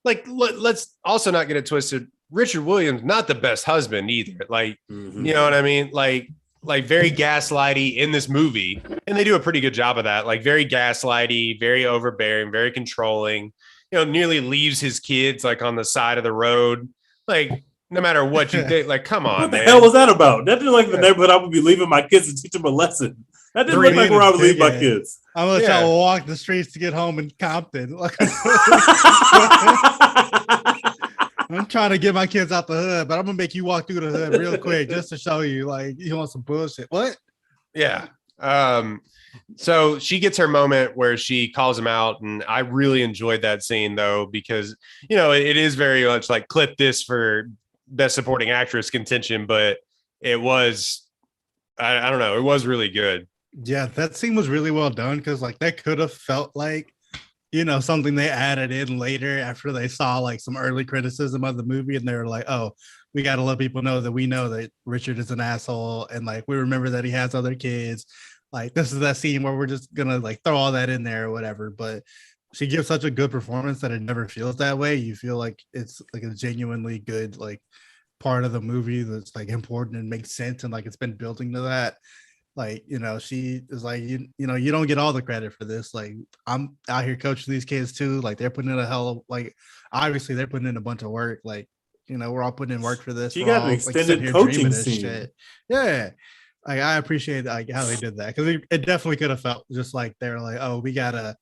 Let's also not get it twisted. Richard Williams, not the best husband either. Like, Mhm. you know what I mean? Like very gaslighty in this movie. And they do a pretty good job of that. Like very gaslighty, very overbearing, very controlling, you know, nearly leaves his kids like on the side of the road. Like, no matter what you think, like, come on, What the man. hell was that about? That didn't like the neighborhood I would be leaving my kids to teach them a lesson. That didn't Three look like where I would leave my minutes, kids. I'm gonna Yeah. try to walk the streets to get home in Compton. I'm trying to get my kids out the hood, but I'm gonna make you walk through the hood real quick just to show you, like, you want some bullshit. What? Yeah. So she gets her moment where she calls him out, and I really enjoyed that scene though, because you know it is very much like clip this for best supporting actress contention, but it was I don't know, it was really good. Yeah, that scene was really well done because like that could have felt like, you know, something they added in later after they saw like some early criticism of the movie and they were like, oh, we got to let people know that we know that Richard is an asshole and like we remember that he has other kids. Like this is that scene where we're just gonna like throw all that in there or whatever. But she gives such a good performance that it never feels that way. You feel like it's like a genuinely good like part of the movie that's like important and makes sense and like it's been building to that. Like, she is like, you don't get all the credit for this. Like, I'm out here coaching these kids too. Like, they're putting in a hell of, like, obviously they're putting in a bunch of work. Like, we're all putting in work for this. She We're got all an like sitting extended here coaching dreaming this scene. shit. Yeah. Like, I appreciate like how they did that, because it definitely could have felt just like they're like, oh, we gotta,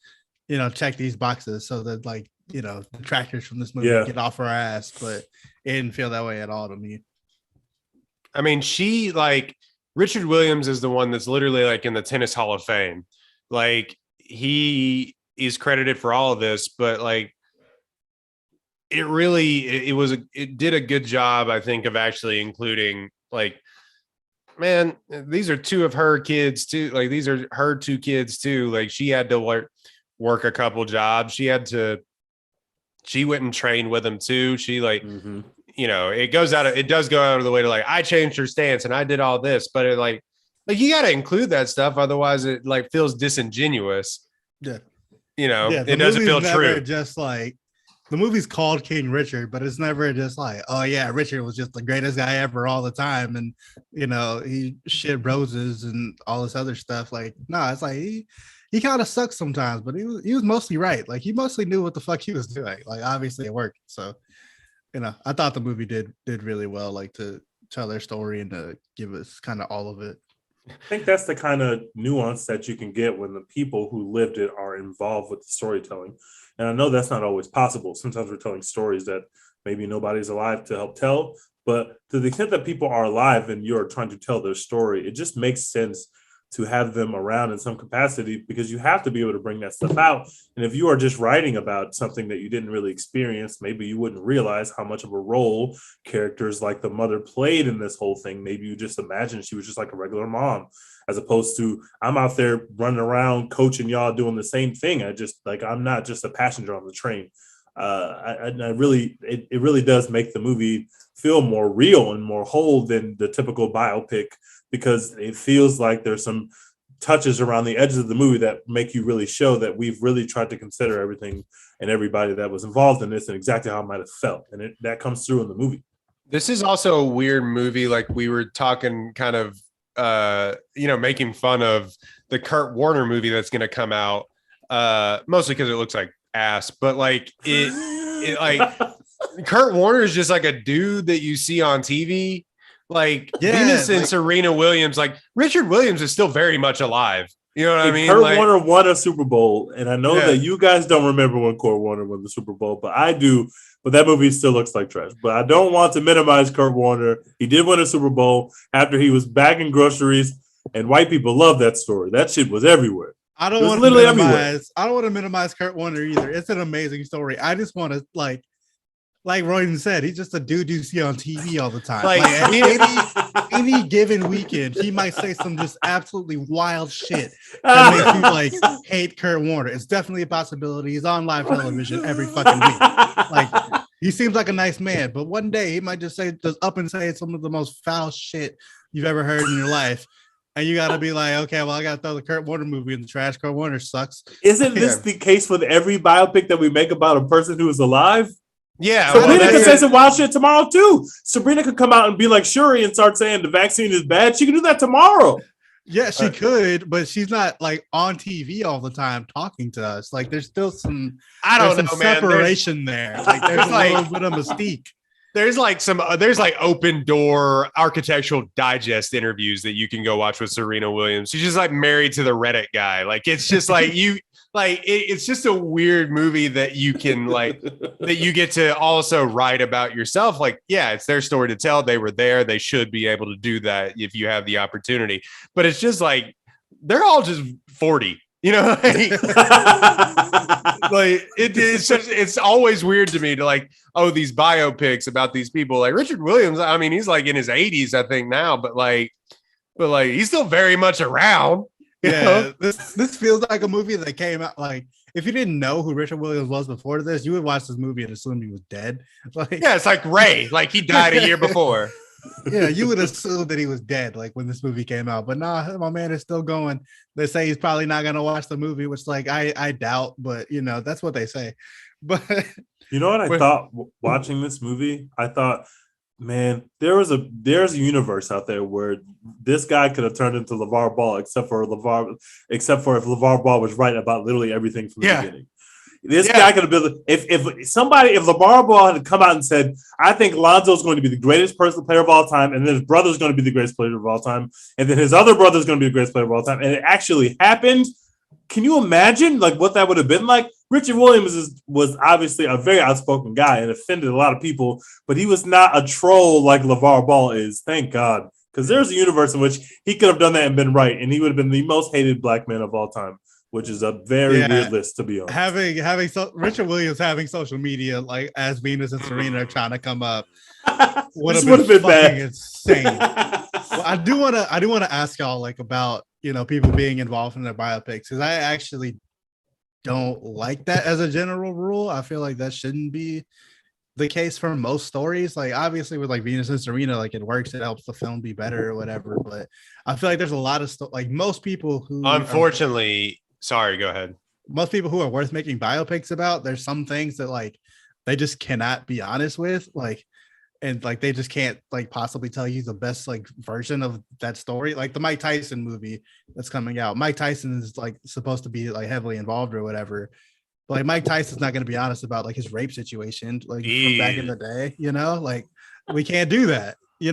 check these boxes so that, like, detractors from this movie get off our ass. But it didn't feel that way at all to me. I mean, Richard Williams is the one that's literally like in the Tennis Hall of Fame. Like, he is credited for all of this, but like, it did a good job, I think, of actually including, like, man, these are two of her kids too. Like, these are her two kids too. Like, she had to work a couple jobs. She went and trained with him too. She it does go out of the way to, like, I changed her stance and I did all this, but it like you got to include that stuff. Otherwise it like feels disingenuous. Yeah. It doesn't feel true. Just like, the movie's called King Richard, but it's never just like, oh yeah, Richard was just the greatest guy ever all the time. And, he shit roses and all this other stuff. Like, no, it's like, he kind of sucks sometimes, but he was mostly right. Like, he mostly knew what the fuck he was doing. Like, obviously it worked. So, I thought the movie did really well, like, to tell their story and to give us kind of all of it. I think that's the kind of nuance that you can get when the people who lived it are involved with the storytelling. And I know that's not always possible. Sometimes we're telling stories that maybe nobody's alive to help tell, but to the extent that people are alive and you're trying to tell their story, it just makes sense to have them around in some capacity, because you have to be able to bring that stuff out. And if you are just writing about something that you didn't really experience, maybe you wouldn't realize how much of a role characters like the mother played in this whole thing. Maybe you just imagine she was just like a regular mom, as opposed to, I'm out there running around coaching y'all doing the same thing. I'm not just a passenger on the train. It really does make the movie feel more real and more whole than the typical biopic, because it feels like there's some touches around the edges of the movie that make you really show that we've really tried to consider everything and everybody that was involved in this and exactly how it might have felt. And that comes through in the movie. This is also a weird movie. Like, we were talking kind of, making fun of the Kurt Warner movie that's going to come out, mostly because it looks like ass, but like it like Kurt Warner is just like a dude that you see on TV. Like, Venus and Serena Williams, like, Richard Williams is still very much alive. You know what I mean? Kurt Warner won a Super Bowl, and I know that you guys don't remember when Kurt Warner won the Super Bowl, but I do. But that movie still looks like trash. But I don't want to minimize Kurt Warner. He did win a Super Bowl after he was bagging groceries, and white people love that story. That shit was everywhere. I don't want to minimize Kurt Warner either. It's an amazing story. I just want to, like Royden said, he's just a dude you see on TV all the time. Like any given weekend, he might say some just absolutely wild shit that makes you like hate Kurt Warner. It's definitely a possibility. He's on live television every fucking week. Like, he seems like a nice man, but one day he might just up and say some of the most foul shit you've ever heard in your life. And you got to be like, okay, well, I got to throw the Kurt Warner movie in the trash. Kurt Warner sucks. Isn't this the case with every biopic that we make about a person who is alive? Yeah. Sabrina could say some wild shit tomorrow, too. Sabrina could come out and be like Shuri and start saying the vaccine is bad. She can do that tomorrow. Yeah, she could, but she's not like on TV all the time talking to us. Like, there's still some separation there. Like, there's a little bit of mystique. There's like open door Architectural Digest interviews that you can go watch with Serena Williams. She's just like married to the Reddit guy. Like, it's just like it's just a weird movie that you can that you get to also write about yourself. Like, yeah, it's their story to tell. They were there. They should be able to do that if you have the opportunity. But it's just like, they're all just 40. You know, it's always weird to me to like, oh, these biopics about these people. Like Richard Williams, I mean, he's like in his 80s, I think now, but he's still very much around. Yeah, this feels like a movie that came out. Like, if you didn't know who Richard Williams was before this, you would watch this movie and assume he was dead. Like, yeah, it's like Ray, like he died a year before. Yeah, you would assume that he was dead, like when this movie came out. But nah, my man is still going. They say he's probably not gonna watch the movie, which like I doubt, but you know, that's what they say. But you know what I thought watching this movie? I thought Man, there's a universe out there where this guy could have turned into LeVar Ball, except for if LeVar Ball was right about literally everything from the beginning. This guy could have been if LeVar Ball had come out and said, I think Lonzo's going to be the greatest personal player of all time, and then his brother's going to be the greatest player of all time, and then his other brother's going to be the greatest player of all time, and it actually happened. Can you imagine like what that would have been like? Richard Williams was obviously a very outspoken guy and offended a lot of people, but he was not a troll like LeVar Ball is. Thank God. Because there's a universe in which he could have done that and been right, and he would have been the most hated black man of all time, which is a very weird list to be on. Richard Williams having social media like as Venus and Serena are trying to come up would have been bad. Insane. Well, I do want to ask y'all like about people being involved in their biopics, because I actually don't like that as a general rule. I feel like that shouldn't be the case for most stories. Like obviously with like Venus and Serena, like it works, it helps the film be better or whatever. But I feel like there's a lot of like most people who unfortunately, sorry, go ahead. Most people who are worth making biopics about, there's some things that like they just cannot be honest with, like. And like they just can't like possibly tell you the best like version of that story. Like the Mike Tyson movie that's coming out. Mike Tyson is like supposed to be like heavily involved or whatever. But like Mike Tyson's not going to be honest about like his rape situation like from back in the day, like we can't do that, He's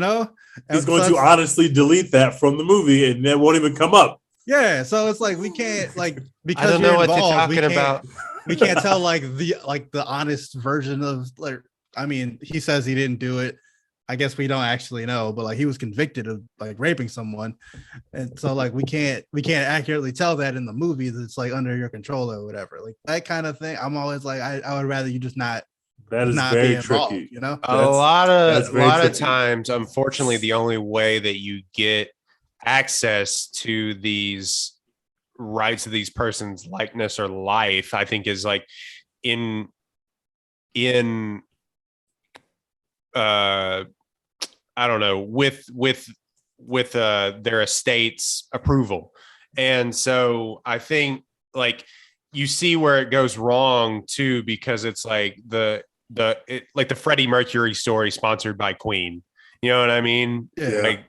going to honestly delete that from the movie and it won't even come up. Yeah, so it's like we can't like because I don't know what you're talking about. We can't tell like the honest version of like. I mean, he says he didn't do it. I guess we don't actually know, but like he was convicted of like raping someone, and so like we can't accurately tell that in the movie that's like under your control or whatever, like that kind of thing. I'm always like, I would rather you just not. That is not very tricky. A lot of times, unfortunately, the only way that you get access to these rights of these person's likeness or life, I think, is like in I don't know, with their estate's approval. And so I think like you see where it goes wrong too, because it's like like the Freddie Mercury story sponsored by Queen, you know what I mean? Yeah. Like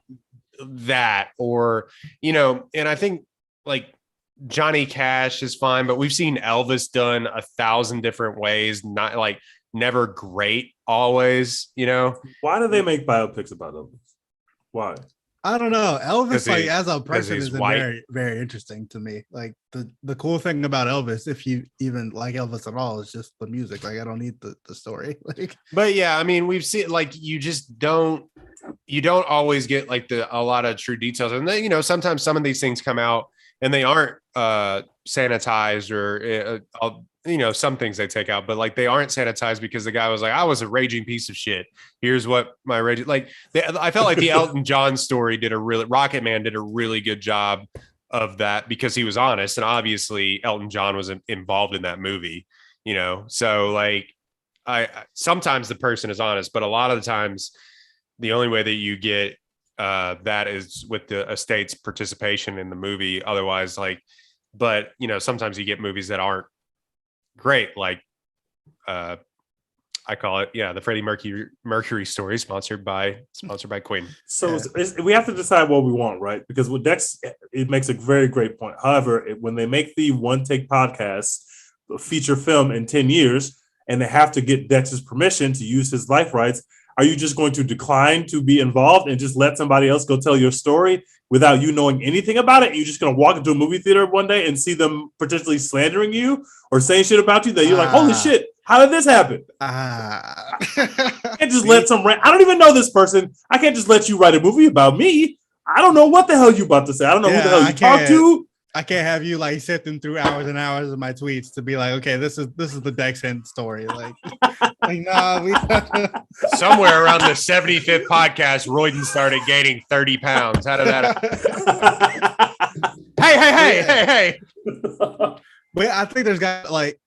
that, or, and I think like Johnny Cash is fine, but we've seen Elvis done 1,000 different ways, not like never great always, Why do they make biopics about Elvis? Why? I don't know. Elvis, like as a person, is white. very, very interesting to me. Like the cool thing about Elvis, if you even like Elvis at all, is just the music. Like I don't need the story. Like, but yeah, I mean, we've seen like you don't always get like a lot of true details, and then sometimes some of these things come out and they aren't sanitized or some things they take out, but like they aren't sanitized because the guy was like, I was a raging piece of shit. Here's what my rage, like I felt like the Elton John story Rocket Man did a really good job of that because he was honest, and obviously Elton John was involved in that movie, so like I sometimes the person is honest, but a lot of the times the only way that you get that is with the estate's participation in the movie. Otherwise, but sometimes you get movies that aren't great, like I call it, the Freddie Mercury story sponsored by Queen. So we have to decide what we want, right? Because with Dex, it makes a very great point. However, when they make the One Take podcast feature film in 10 years, and they have to get Dex's permission to use his life rights, are you just going to decline to be involved and just let somebody else go tell your story without you knowing anything about it? You're just going to walk into a movie theater one day and see them potentially slandering you or saying shit about you that you're like, holy shit, how did this happen? I can't just let I don't even know this person. I can't just let you write a movie about me. I don't know what the hell you about to say. I don't know who the hell you talk to. I can't have you like sifting through hours and hours of my tweets to be like, okay, this is the Dex Hint story. Like nah, somewhere around the 75th podcast, Royden started gaining 30 pounds. How did that? Hey. But I think there's got like,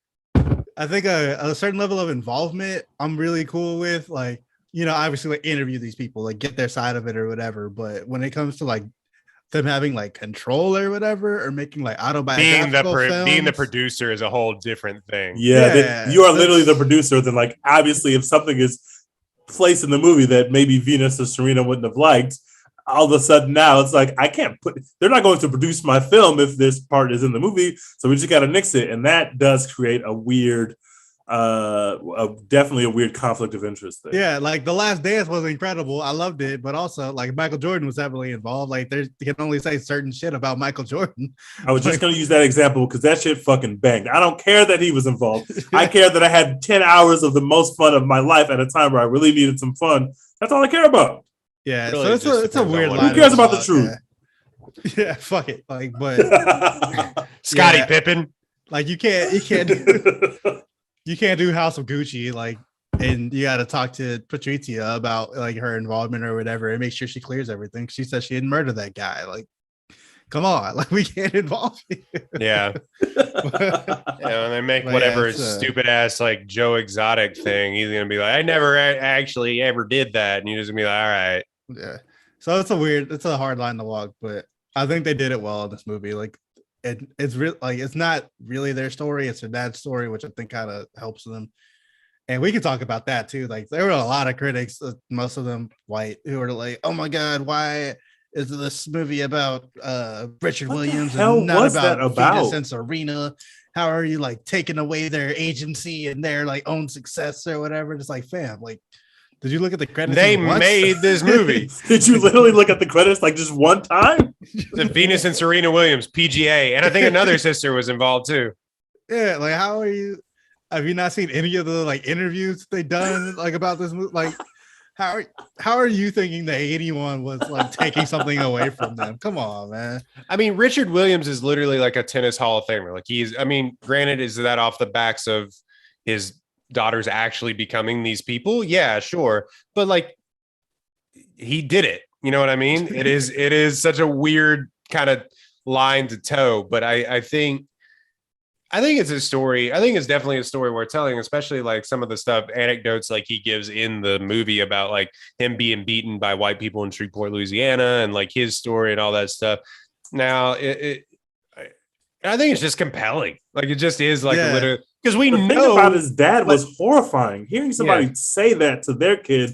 I think a certain level of involvement I'm really cool with. Like, obviously like interview these people, like get their side of it or whatever. But when it comes to like them having like control or whatever, or making like autobiographical films, being the producer is a whole different thing. Yeah, you are literally the producer. Then like obviously if something is place in the movie that maybe Venus or Serena wouldn't have liked. All of a sudden now it's like they're not going to produce my film if this part is in the movie, so we just got to nix it, and that does create a weird definitely a weird conflict of interest there. Yeah, like The Last Dance was incredible. I loved it, but also like Michael Jordan was heavily involved. Like they can only say certain shit about Michael Jordan. I was just going to use that example because that shit fucking banged. I don't care that he was involved. I care that I had 10 hours of the most fun of my life at a time where I really needed some fun. That's all I care about. Yeah, Really so it's a weird line. Who cares about the truth? Yeah, fuck it. Like, but Scottie Yeah. Pippen. like you can't do House of Gucci, like, and you got to talk to Patricia about like her involvement or whatever and make sure she clears everything. She said she didn't murder that guy. Like, come on, like we can't involve you. Yeah. And they make But whatever yeah, it's, stupid ass like Joe Exotic thing. He's gonna be like, I never actually ever did that, and you just gonna be like, all right. Yeah. So it's a hard line to walk, but I think they did it well in this movie. Like it's real, like it's not really their story, it's their dad's story, which I think kind of helps them. And we can talk about that too. Like there were a lot of critics, most of them white, who were like, "Oh my god, why is this movie about Richard Williams hell and not was that about about? Venus and Serena? How are you like taking away their agency and their like own success or whatever?" It's like, fam, like, did you look at the credits? They once? made this movie. Did you literally look at the credits like just one time? The Venus and Serena Williams, PGA, and I think another sister was involved too. Yeah, like how are you? Have you not seen any of the like interviews they done like about this movie? Like, how are you thinking that 81 was like taking something away from them? Come on, man. I mean, Richard Williams is literally like a tennis Hall of Famer. Like I mean, granted, is that off the backs of his daughters actually becoming these people? Yeah, sure. But like he did it. You know what I mean? It is such a weird kind of line to toe, but I think it's a story. I think it's definitely a story worth telling, especially like some of the stuff, anecdotes like he gives in the movie about like him being beaten by white people in Shreveport, Louisiana, and like his story and all that stuff. Now, I think it's just compelling. Like it just is like literally because we The thing know about his dad was horrifying. Hearing somebody say that to their kid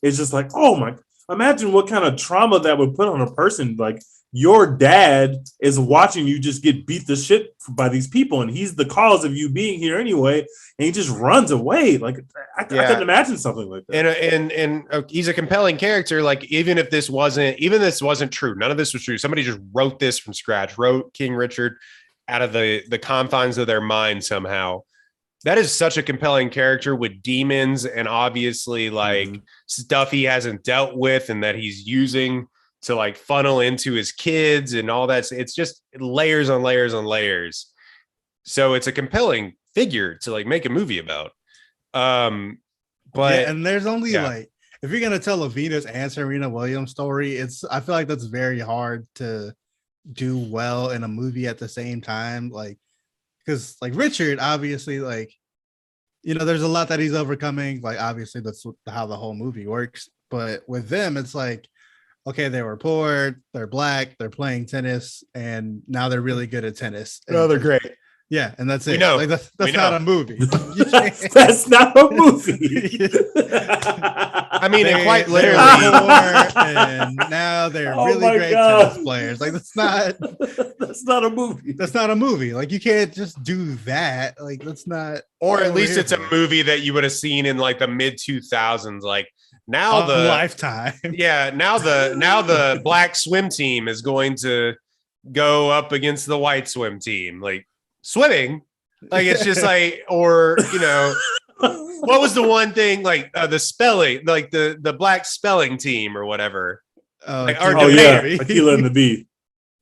is just like, oh my! Imagine what kind of trauma that would put on a person. Like your dad is watching you just get beat the shit by these people, and he's the cause of you being here anyway, and he just runs away. Like I couldn't imagine something like that. And he's a compelling character. Like even this wasn't true. None of this was true. Somebody just wrote this from scratch. Wrote King Richard out of the confines of their mind somehow. That is such a compelling character with demons and obviously like stuff he hasn't dealt with and that he's using to like funnel into his kids and all that. It's just layers on layers on layers. So it's a compelling figure to like make a movie about. But and there's only like, if you're gonna tell a Venus and Serena Williams story, I feel like that's very hard to do well in a movie at the same time. Like, because like Richard, obviously, like, you know, there's a lot that he's overcoming. Like, obviously, that's how the whole movie works. But with them, it's like, okay, they were poor, they're black, they're playing tennis, and now they're really good at tennis. no, they're great. Yeah, and that's it. We know. Like, that's We not know. a movie. That's not a movie. I mean, and quite They literally, were poor, and now they're Oh really my great God. tennis players. Like, that's not a movie. that's not a movie. Like, you can't just do that. Like, that's not. or at what least we're it's a here for. movie that you would have seen in like the mid 2000s. Like now On the Lifetime. yeah, now the black swim team is going to go up against the white swim team. Like swimming, like it's just like, or you know, what was the one thing like the spelling, like the black spelling team or whatever, like, or Oh yeah, debater. Aquila and the Bee.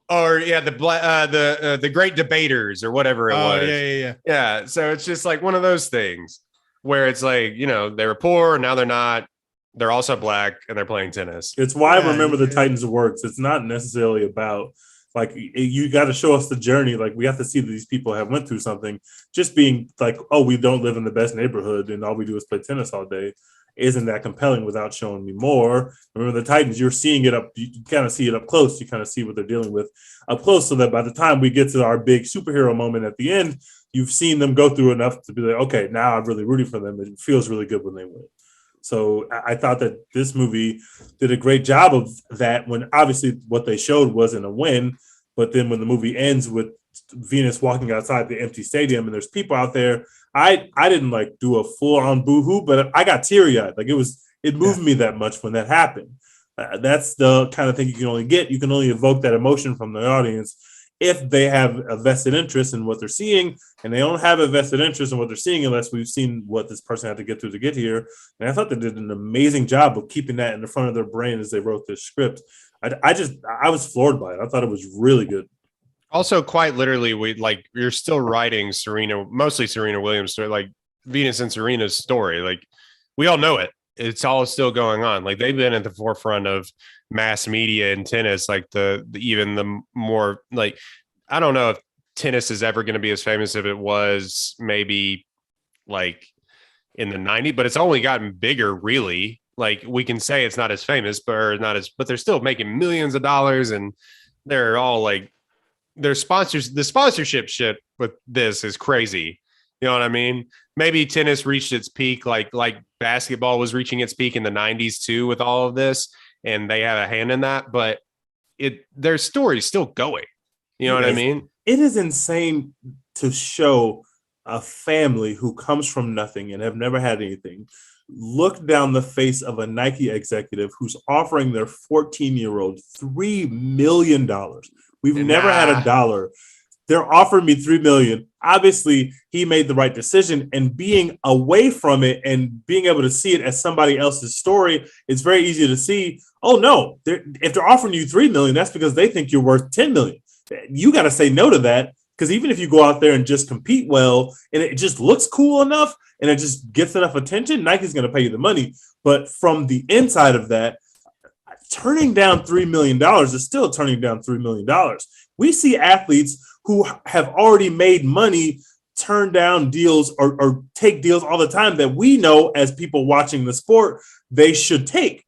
or yeah, the great debaters or whatever it Oh was. yeah. Yeah, so it's just like one of those things where it's like, you know, they were poor, now they're not. They're also black and they're playing tennis. It's why Yeah, Remember the yeah. Titans works. It's not necessarily about like you got to show us the journey. Like we have to see that these people have went through something. Just being like, oh, we don't live in the best neighborhood and all we do is play tennis all day, isn't that compelling without showing me more. Remember the Titans, you're seeing it up. You kind of see it up close. You kind of see what they're dealing with up close, so that by the time we get to our big superhero moment at the end, you've seen them go through enough to be like, okay, now I'm really rooting for them. It feels really good when they win. So I thought that this movie did a great job of that, when obviously what they showed wasn't a win, but then when the movie ends with Venus walking outside the empty stadium and there's people out there, I didn't like do a full on boohoo, but I got teary eyed. Like it moved me that much when that happened. That's the kind of thing you can only get. You can only evoke that emotion from the audience if they have a vested interest in what they're seeing, and they don't have a vested interest in what they're seeing unless we've seen what this person had to get through to get here. And I thought they did an amazing job of keeping that in the front of their brain as they wrote this script. I was floored by it. I thought it was really good. Also, quite literally, you're still writing mostly Serena Williams' story, like Venus and Serena's story. Like, we all know it. It's all still going on. Like, they've been at the forefront of mass media in tennis. Like even the more, like, I don't know if tennis is ever going to be as famous if it was maybe like in the 90s, but it's only gotten bigger, really. Like, we can say it's not as famous, but they're still making millions of dollars, and they're all like, their sponsors. The sponsorship shit with this is crazy. You know what I mean? Maybe tennis reached its peak, like basketball was reaching its peak in the 90s too, with all of this, and they had a hand in that. But their story's still going. You know what I mean? It is insane to show a family who comes from nothing and have never had anything look down the face of a Nike executive who's offering their 14-year-old $3 million. We've never had a dollar. They're offering me $3 million. Obviously, he made the right decision, and being away from it and being able to see it as somebody else's story, it's very easy to see, oh no, if they're offering you $3 million, that's because they think you're worth $10 million. You got to say no to that, because even if you go out there and just compete well and it just looks cool enough and it just gets enough attention, Nike's going to pay you the money. But from the inside of that, turning down $3 million is still turning down $3 million. We see athletes who have already made money turn down deals or take deals all the time that we know, as people watching the sport, they should take.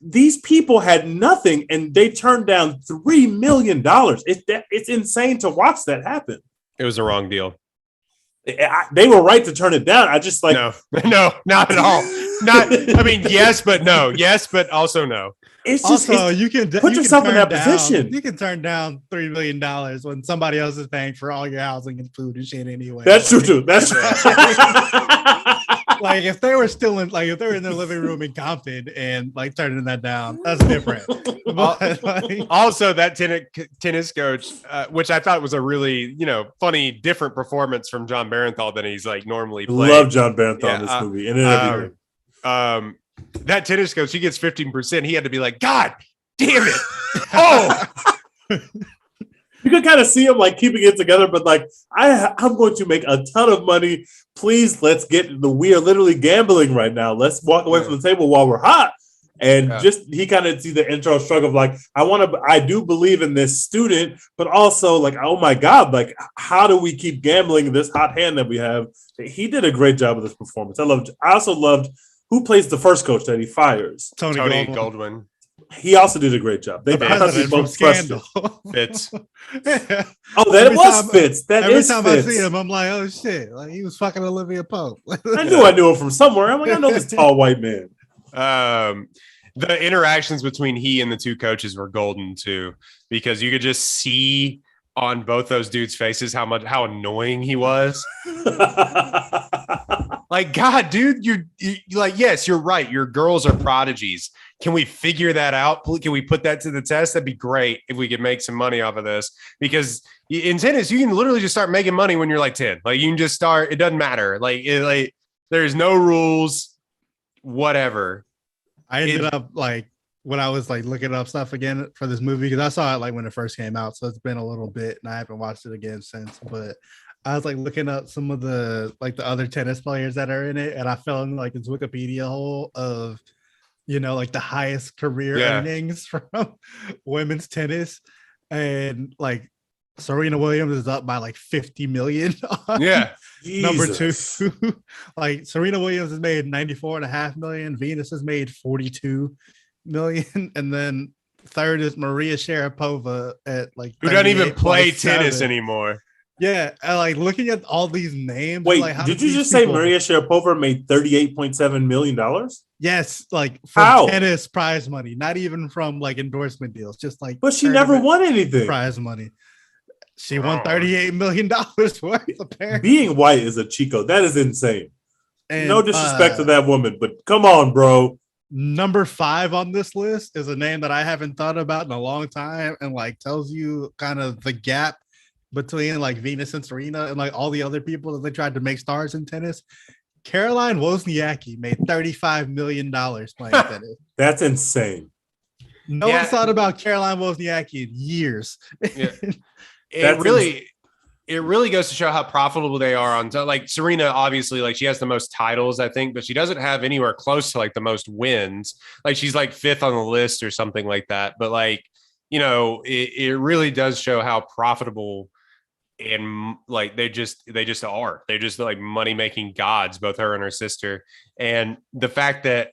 These people had nothing and they turned down $3 million. It's insane to watch that happen. It was the wrong deal. They were right to turn it down. I just like no, not at all. I mean, yes, but no. Yes, but also no. It's just also, you can put yourself in that position. You can turn down $3 million when somebody else is paying for all your housing and food and shit anyway. That's true too. That's true. Like, if they were still in, like, if they were in their living room in Compton and like turning that down, that's different. But, like, also, that tennis coach, which I thought was a really, funny, different performance from John Barenthal than he's like normally playing. Love John Barenthal in this movie and in everything. That tennis coach, he gets 15%. He had to be like, God damn it. Oh, you could kind of see him like keeping it together, but like, I'm going to make a ton of money. Please, let's we are literally gambling right now. Let's walk away from the table while we're hot. And he kind of see the intro struggle of like, I do believe in this student, but also like, oh my God, like, how do we keep gambling this hot hand that we have? He did a great job with this performance. I also loved who plays the first coach that he fires. Tony Goldwyn. He also did a great job. They both Scandal. Fitz. Oh, that was Fitz. Every time I see him, I'm like, oh shit! Like, he was fucking Olivia Pope. I knew him from somewhere. I'm like, I know this tall white man. The interactions between he and the two coaches were golden too, because you could just see on both those dudes' faces how annoying he was. Like, God, dude, you're like, yes, you're right. Your girls are prodigies. Can we figure that out? Can we put that to the test? That'd be great if we could make some money off of this, because in tennis, you can literally just start making money when you're like 10. Like, you can just start. It doesn't matter. Like there's no rules, whatever. I ended up like, when I was like looking up stuff again for this movie, because I saw it like when it first came out, so it's been a little bit and I haven't watched it again since, but I was like looking up some of the other tennis players that are in it, and I fell in like this Wikipedia hole of, like the highest career earnings from women's tennis, and like Serena Williams is up by like 50 million. Number two. Like, Serena Williams has made 94.5 million. Venus has made 42 million, and then third is Maria Sharapova at like, who doesn't even play tennis anymore. Yeah, and like looking at all these names. Wait, like, how did do you these just say people- Maria Sharapova made $38.7 million? Yes, like from How? tennis prize money, not even from like endorsement deals, just like. But she never tournament won anything. prize money. She won $38 million worth, apparently. Being white is a Chico. That is insane. And, No disrespect to that woman, but come on, bro. Number 5 on this list is a name that I haven't thought about in a long time, and like tells you kind of the gap between like Venus and Serena and like all the other people that they tried to make stars in tennis. Caroline Wozniacki made $35 million playing tennis. That's insane. No one's thought about Caroline Wozniacki in years. Yeah. That's It really goes to show how profitable they are on like Serena, obviously, like she has the most titles, I think, but she doesn't have anywhere close to like the most wins. Like she's like 5th on the list or something like that. But like, you know, it really does show how profitable and like they just are. They're just like money making gods, both her and her sister. And the fact that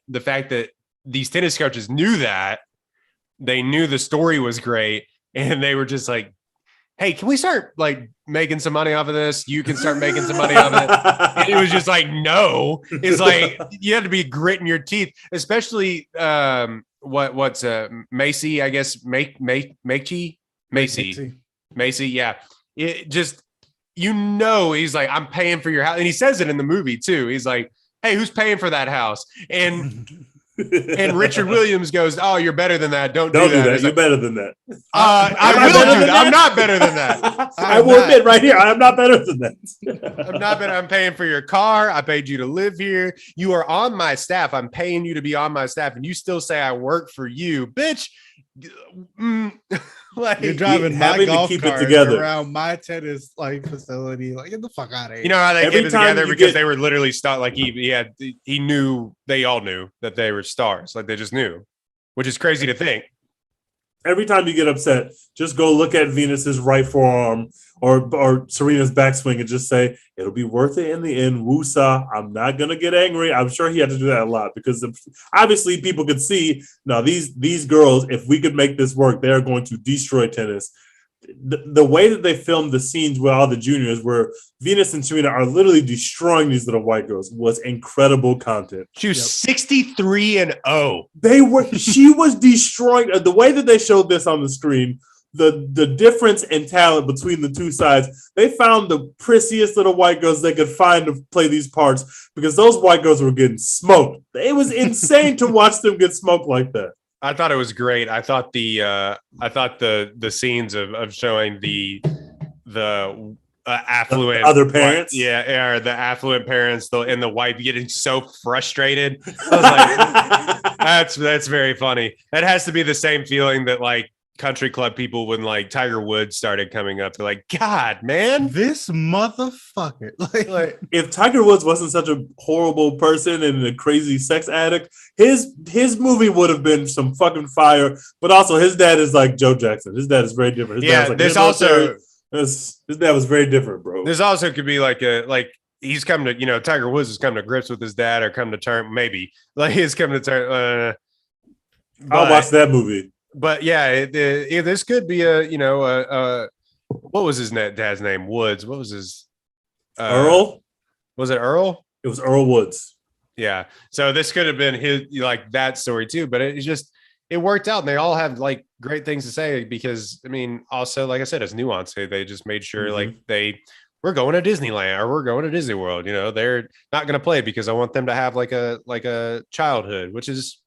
these tennis coaches knew that, they knew the story was great, and they were just like, hey, can we start like making some money off of this? You can start making some money off of it. And it was just like, no. It's like you had to be gritting your teeth, especially what's Macy, I guess, Macy, yeah. It just, you know, he's like, I'm paying for your house. And he says it in the movie too. He's like, hey, who's paying for that house? And Richard Williams goes, oh, you're better than that. Don't do that. You're like, better than that. I will do that. I'm not better than that. I will admit right here, I'm not better than that. I'm not better. I'm paying for your car. I paid you to live here. You are on my staff. I'm paying you to be on my staff. And you still say I work for you, bitch. Like, you're driving my having to golf keep it cart together around my tennis like facility. Like, get the fuck out of here. You know how they Every keep it time together you because get- they were literally like he knew, they all knew that they were stars. Like they just knew, which is crazy to think. Every time you get upset, just go look at Venus's right forearm or Serena's backswing and just say, it'll be worth it in the end. Woosa, I'm not going to get angry. I'm sure he had to do that a lot because obviously people could see, now these girls, if we could make this work, they're going to destroy tennis. The way that they filmed the scenes with all the juniors where Venus and Serena are literally destroying these little white girls was incredible content. She was 63-0. She was destroying the way that they showed this on the screen. The difference in talent between the two sides, they found the prissiest little white girls they could find to play these parts because those white girls were getting smoked. It was insane to watch them get smoked like that. I thought it was great. I thought the scenes of showing the affluent other parents, or the affluent parents, and the wife getting so frustrated. I was like, that's very funny. That has to be the same feeling that like country club people when like Tiger Woods started coming up. They're like, God, man, this motherfucker. Like if Tiger Woods wasn't such a horrible person and a crazy sex addict, his movie would have been some fucking fire. But also, his dad is like Joe Jackson. His dad is very different. His dad was very different, bro. This also could be like he's come to, Tiger Woods has come to grips with his dad or come to term, maybe like he's come to term. I'll watch that movie. But yeah, this could be what was his dad's name? Woods. What was his? Earl? Was it Earl? It was Earl Woods. Yeah. So this could have been his, like that story too, but it worked out and they all have like great things to say because I mean, also, like I said, it's nuanced. They just made sure like we're going to Disneyland or we're going to Disney World, they're not going to play because I want them to have like a childhood, which is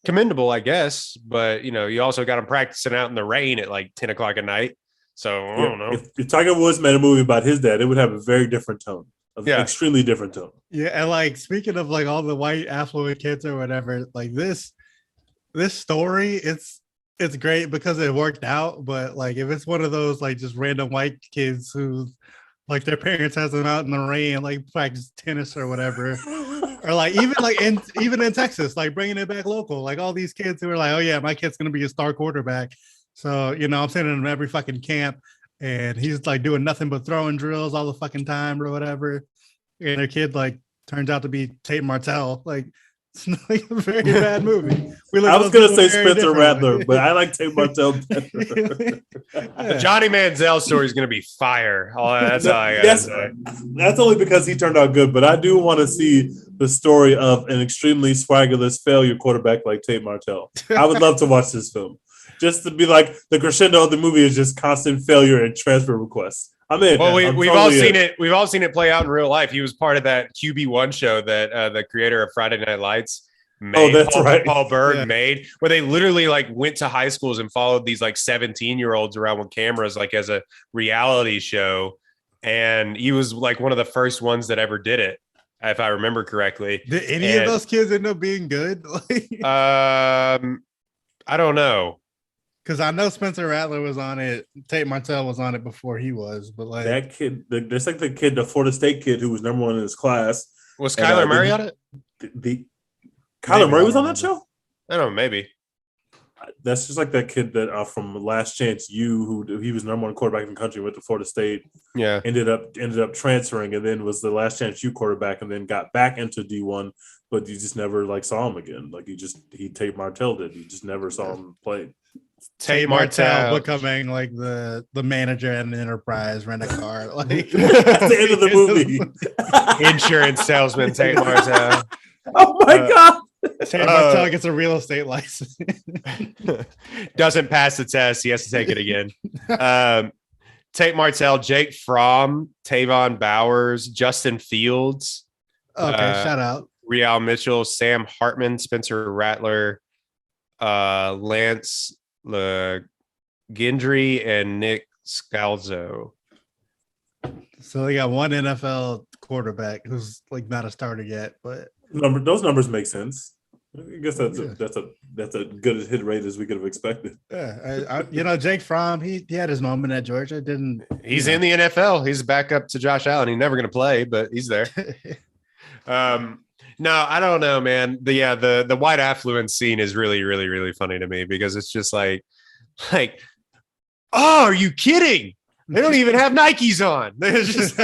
commendable, I guess. But, you also got them practicing out in the rain at like 10 o'clock at night. So I don't know. If Tiger Woods made a movie about his dad, it would have a very different tone. Extremely different tone. Yeah, and like speaking of like all the white affluent kids or whatever, like this story, it's great because it worked out. But like if it's one of those like just random white kids who like their parents has them out in the rain, like practice tennis or whatever, or like even in Texas, like bringing it back local, like all these kids who are like, oh yeah, my kid's gonna be a star quarterback, so I'm sending him every fucking camp, and he's like doing nothing but throwing drills all the fucking time or whatever, and their kid like turns out to be Tate Martell, like It's not like a very bad movie. I was gonna say Very Spencer different. Rattler, but I like Tate Martell better. The Yeah. Johnny Manziel story is going to be fire. That's all I got to say. That's only because he turned out good, but I do want to see the story of an extremely swaggerless failure quarterback like Tate Martell. I would love to watch this film. Just to be like the crescendo of the movie is just constant failure and transfer requests. I'm in. Well, I'm we've totally all seen in. it. We've all seen it play out in real life. He was part of that QB1 show that the creator of Friday Night Lights made. Oh, that's right. Paul Berg Yeah. made, where they literally like went to high schools and followed these like 17-year-olds around with cameras, like as a reality show. And he was like one of the first ones that ever did it, if I remember correctly. Did any of those kids end up being good? I don't know. Because I know Spencer Rattler was on it. Tate Martell was on it before he was, but like That kid, there's like the kid, the Florida State kid who was number one in his class. Was And, Kyler Murray on it? The Kyler Murray was on that show? I don't know. Maybe. That's just like that kid that from Last Chance U, who he was number one quarterback in the country, went to Florida State, Yeah. ended up transferring, and then was the Last Chance U quarterback, and then got back into D1, but you just never like saw him again. Like he Tate Martell did. You just never saw him play. Tate Martell. becoming like the manager at an enterprise, rent a car. Like At the end of the movie. Insurance salesman Tate Martell. Oh my god. Tate Martell gets a real estate license. Doesn't pass the test. He has to take it again. Tate Martell, Jake Fromm, Tavon Bowers, Justin Fields, Okay, shout out. Real Mitchell, Sam Hartman, Spencer Rattler, Lance Gendry, and Nick Scalzo. So they got one NFL quarterback who's like not a starter yet, but Those numbers make sense. I guess that's Yeah. that's a good hit rate as we could have expected. yeah, Jake Fromm, he had his moment at Georgia. Didn't He's in the NFL. He's back up to Josh Allen. He's never going to play, but he's there. No, I don't know, man. The white affluence scene is really, really, really funny to me because it's just like, oh, are you kidding? They don't even have Nikes on. It's just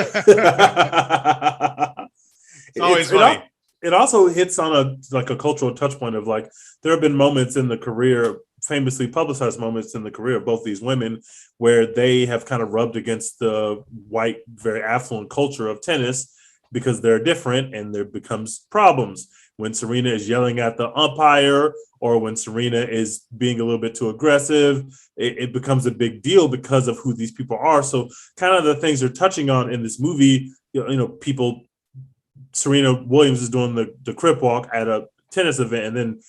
it's always funny. It also hits on a cultural touch point of like there have been moments in the career, famously publicized moments in the career of both these women where they have kind of rubbed against the white, very affluent culture of tennis because they're different and there becomes problems. When Serena is yelling at the umpire or when Serena is being a little bit too aggressive, it becomes a big deal because of who these people are. So kind of the things they're touching on in this movie, people, Serena Williams is doing the crip walk at a tennis event. And then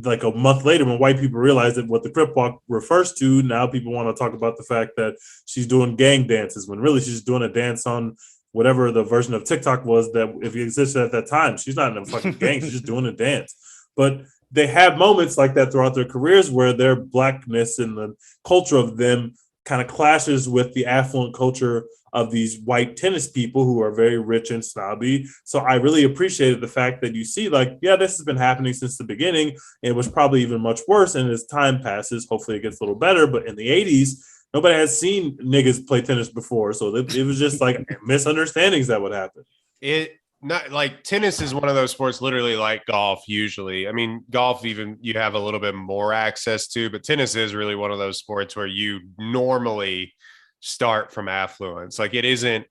like a month later, when white people realize that what the crip walk refers to, now people want to talk about the fact that she's doing gang dances when really she's doing a dance on whatever the version of TikTok was that if it existed at that time. She's not in a fucking gang. She's just doing a dance. But they have moments like that throughout their careers where their blackness and the culture of them kind of clashes with the affluent culture of these white tennis people who are very rich and snobby. So I really appreciated the fact that you see like, yeah, this has been happening since the beginning. It was probably even much worse. And as time passes, hopefully it gets a little better. But in the 80s, nobody had seen niggas play tennis before. So it was just like misunderstandings that would happen. It not like tennis is one of those sports literally like golf usually. I mean, golf even you have a little bit more access to, but tennis is really one of those sports where you normally start from affluence. Like it isn't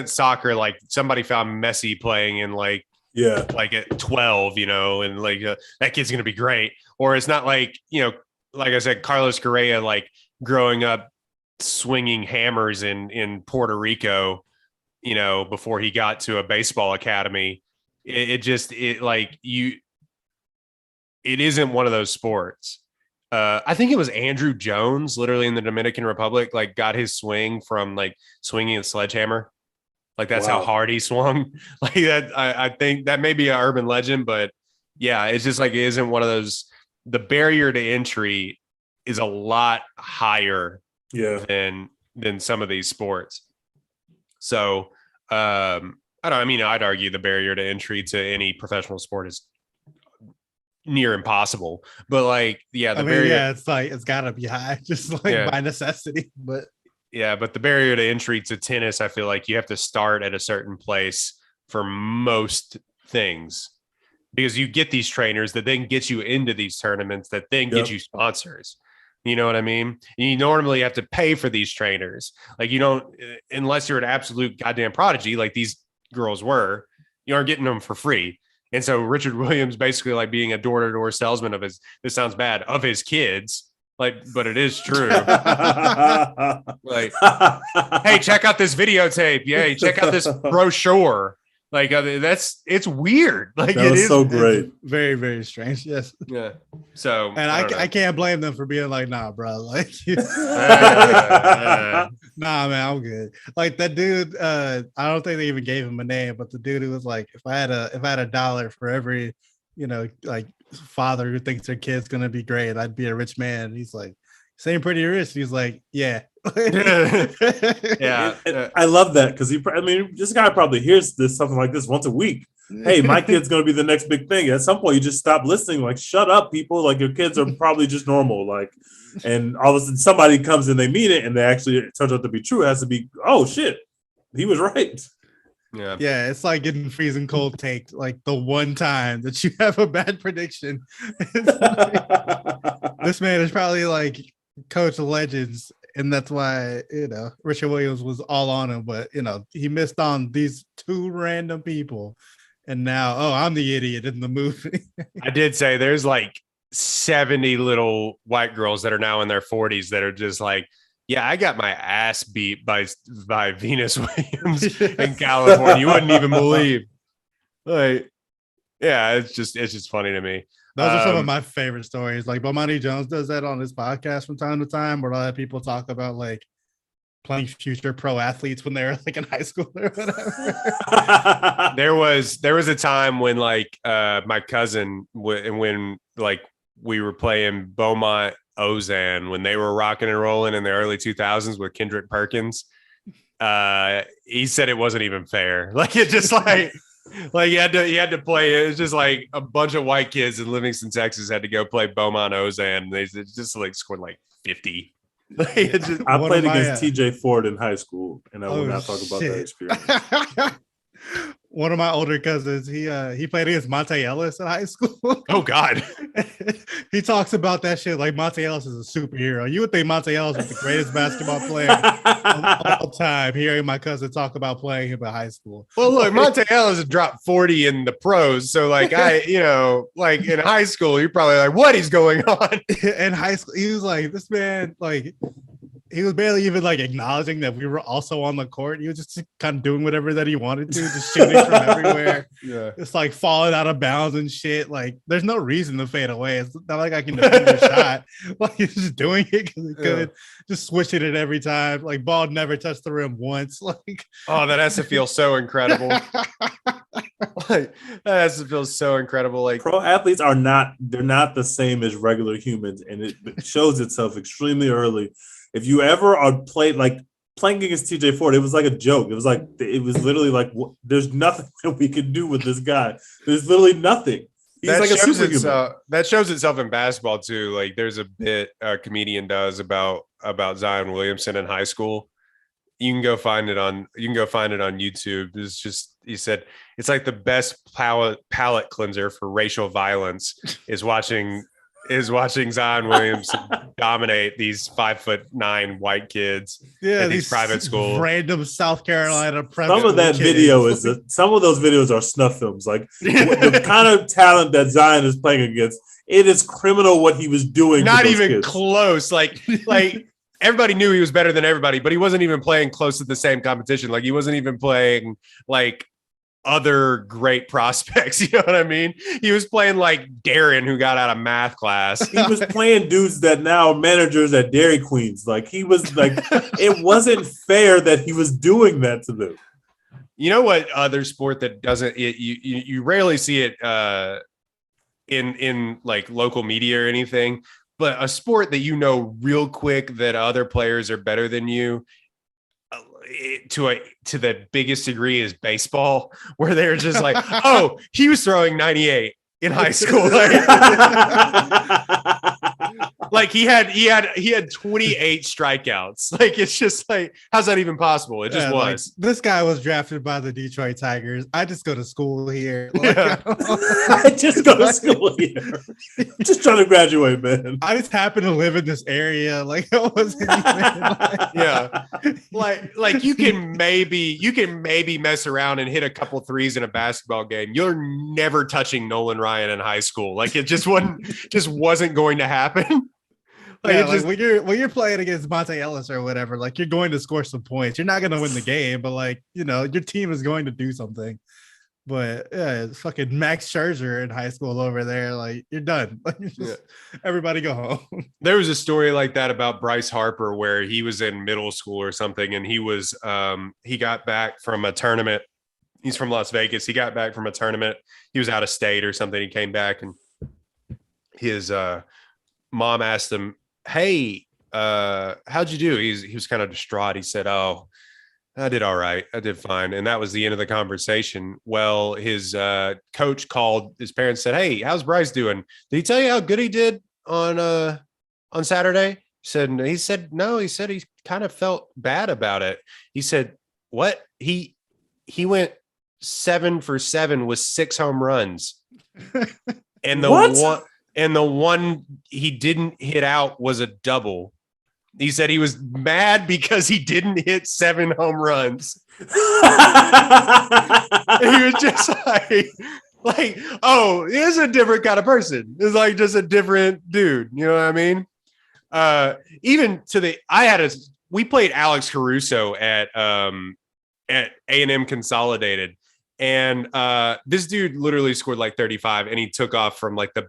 soccer. Like somebody found Messi playing in like at 12, and like that kid's going to be great. Or it's not like, like I said, Carlos Correa, like growing up swinging hammers in Puerto Rico, before he got to a baseball academy. It isn't one of those sports. I think it was Andrew Jones, literally in the Dominican Republic, like got his swing from like swinging a sledgehammer. Like that's how hard he swung. Like that. I think that may be an urban legend, but yeah, it's just like, it isn't one of those. The barrier to entry is a lot higher than some of these sports. So I'd argue the barrier to entry to any professional sport is near impossible, but like, barrier, it's like, it's gotta be high, just like by necessity, but the barrier to entry to tennis, I feel like you have to start at a certain place for most things. because you get these trainers that then get you into these tournaments that then get Yep. you sponsors. You know what I mean? You normally have to pay for these trainers. Like you don't, unless you're an absolute goddamn prodigy, like these girls were, you aren't getting them for free. And so Richard Williams basically like being a door-to-door salesman of his, this sounds bad, of his kids. Like, but it is true. Like, hey, check out this videotape. Yeah, check out this brochure. Like it's weird. Like That it was is so great. Very, very strange. Yes. Yeah. So And don't know. I can't blame them for being like, nah, bro. Like, Uh, nah, man, I'm good. Like that dude, I don't think they even gave him a name, but the dude who was like, if I had a dollar for every, like father who thinks their kid's gonna be great, I'd be a rich man. And he's like, same pretty rich. He's like, yeah. yeah. And I love that because this guy probably hears something like this once a week. Hey, my kid's gonna be the next big thing. At some point, you just stop listening. Like, shut up, people. Like, your kids are probably just normal. Like, and all of a sudden, somebody comes and they meet it, and it turns out to be true. It has to be. Oh shit, he was right. Yeah. Yeah, it's like getting freezing cold take like the one time that you have a bad prediction. This man is probably like coach of legends, and that's why Richard Williams was all on him, but he missed on these two random people, and now I'm the idiot in the movie. I did say there's like 70 little white girls that are now in their 40s that are just like, yeah, I got my ass beat by Venus Williams in California. You wouldn't even believe. Like, yeah, it's just funny to me. Those are some of my favorite stories. Like Bomani Jones does that on his podcast from time to time, where a lot of people talk about like playing future pro athletes when they're like in high school or whatever. There was a time when like my cousin when like we were playing Beaumont Ozan when they were rocking and rolling in the early 2000s with Kendrick Perkins. He said it wasn't even fair. Like it just like you had to play. It was just like a bunch of white kids in Livingston, Texas had to go play Beaumont Ozan. They just like scored like 50. Like, it just, I One played of my, against TJ Ford in high school, and I will not talk about that shit. experience. One of my older cousins, he played against Monte Ellis in high school. oh God. He talks about that shit like Monte Ellis is a superhero. You would think Monte Ellis was the greatest basketball player of all time. Hearing my cousin talk about playing him in high school. Well, look, Monte Ellis dropped 40 in the pros. So like like in high school, you're probably like, what is going on? In high school, he was like, this man, like, he was barely even like acknowledging that we were also on the court. He was just kind of doing whatever that he wanted to, just shooting from everywhere. Yeah. It's like falling out of bounds and shit. Like, there's no reason to fade away. It's not like I can defend a shot. Like, he's just doing it because he could, just switching it every time. Like, ball never touched the rim once. Like, Oh, that has to feel so incredible. Like, that has to feel so incredible. Like, Pro athletes are not the same as regular humans, and it shows itself extremely early. If you ever are playing against TJ Ford, it was like a joke. It was literally like, there's nothing that we can do with this guy. There's literally nothing. He's like a superhuman. That shows itself in basketball too. Like, there's a bit a comedian does about Zion Williamson in high school. You can go find it on YouTube. It's just, he said it's like the best palate cleanser for racial violence is watching Zion Williamson dominate these 5'9" white kids at these private schools. Random South Carolina Some of that video some of those videos are snuff films. Like the kind of talent that Zion is playing against, it is criminal what he was doing. Not to those even kids. close. Like everybody knew he was better than everybody, but he wasn't even playing close to the same competition. Like he wasn't even playing like other great prospects. You know what I mean? He was playing like Darren, who got out of math class. He was playing dudes that now are managers at Dairy Queens. Like he was like, it wasn't fair that he was doing that to them. You know what other sport that doesn't you rarely see it in like local media or anything, but a sport that real quick that other players are better than you to the biggest degree is baseball, where they're just like, oh, he was throwing 98 in high school. Like he had 28 strikeouts. Like it's just like, how's that even possible? It just like, was. this guy was drafted by the Detroit Tigers. I just go to school here. Yeah. I just go to school here. Just trying to graduate, man. I just happen to live in this area. Like it wasn't even like, Yeah. Like you can maybe mess around and hit a couple threes in a basketball game. You're never touching Nolan Ryan in high school. Like it just wasn't going to happen. Like, yeah, it like just, when you're playing against Monte Ellis or whatever, like you're going to score some points. You're not going to win the game, but like, you know, your team is going to do something. But yeah, it's fucking Max Scherzer in high school over there. Like you're done. Like, everybody go home. there was a story like that about Bryce Harper where he was in middle school or something, and he got back from a tournament. He's from Las Vegas. He got back from a tournament. He was out of state or something. He came back and his mom asked him, "Hey, how'd you do?" He was kind of distraught. He said, "Oh, I did all right. I did fine." And that was the end of the conversation. Well, his coach called his parents, said, "Hey, how's Bryce doing? Did he tell you how good he did on Saturday?" He said, "No." He said he kind of felt bad about it. He said, "What? He went 7 for 7 with 6 home runs." And the one he didn't hit out was a double. He said he was mad because he didn't hit 7 home runs. He was just like, oh, he's a different kind of person. It's like just a different dude. You know what I mean? We played Alex Caruso at A&M Consolidated. And this dude literally scored like 35 and he took off from like the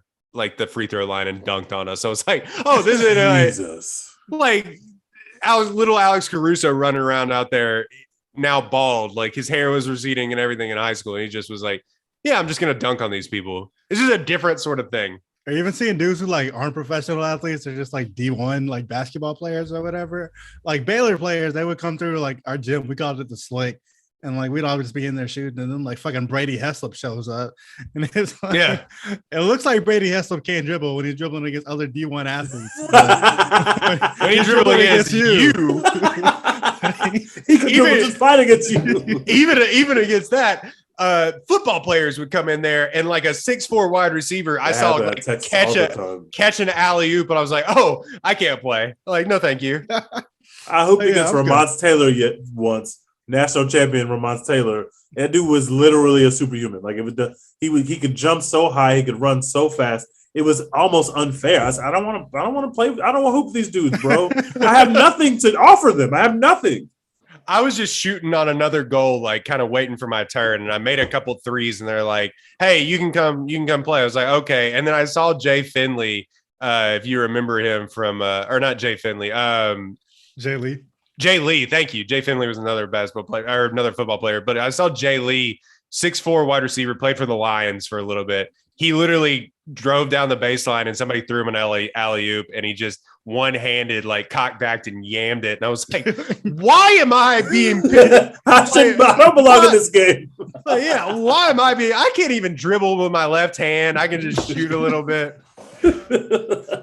free throw line and dunked on us. So it's like, oh, this is Jesus. like little Alex Caruso running around out there now bald, like his hair was receding and everything in high school. And he just was like, yeah, I'm just going to dunk on these people. This is a different sort of thing. Are you even seeing dudes who like aren't professional athletes? They're just like D1, like basketball players or whatever. Like Baylor players, they would come through like our gym. We called it the Slick. And like we'd all just be in there shooting, and then like fucking Brady Heslop shows up, and it's like, Yeah, it looks like Brady Heslop can't dribble when he's dribbling against other D1 athletes. when he's dribbling against you, he could dribble just fine against you. even against that, football players would come in there, and like a 6'4" wide receiver, I saw like catch an alley oop, and I was like, oh, I can't play. Like, no, thank you. I hope he gets Ramon Taylor yet once. National champion Ramon Taylor. That dude was literally a superhuman. Like he could jump so high, he could run so fast. It was almost unfair. I said, I don't want to play. I don't want to hoop with these dudes, bro. I have nothing to offer them. I have nothing. I was just shooting on another goal, like kind of waiting for my turn, and I made a couple threes, and they're like, "Hey, you can come play." I was like, "Okay," and then I saw Jay Finley, if you remember him from, or not Jay Finley, Jay Lee. Jay Lee, thank you. Jay Finley was another basketball player or another football player, but I saw Jay Lee, 6'4" wide receiver, played for the Lions for a little bit. He literally drove down the baseline and somebody threw him an alley-oop, and he just one-handed, like cocked backed and yammed it. And I was like, why am I being picked? I don't belong in this game. Yeah, why am I I can't even dribble with my left hand. I can just shoot a little bit.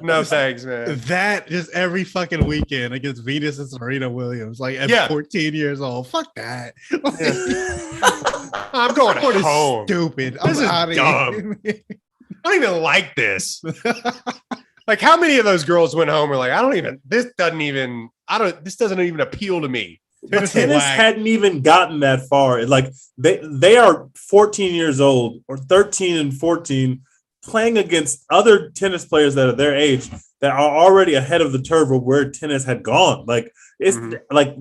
No thanks, man. That just every fucking weekend against Venus and Serena Williams, like at 14 years old. Fuck that. I'm going home. Stupid. This is dumb. I don't even like this. Like, how many of those girls went home and were like, this doesn't even appeal to me. But tennis hadn't even gotten that far. Like they are 14 years old or 13 and 14 playing against other tennis players that are their age that are already ahead of the curve of where tennis had gone. Like it's like,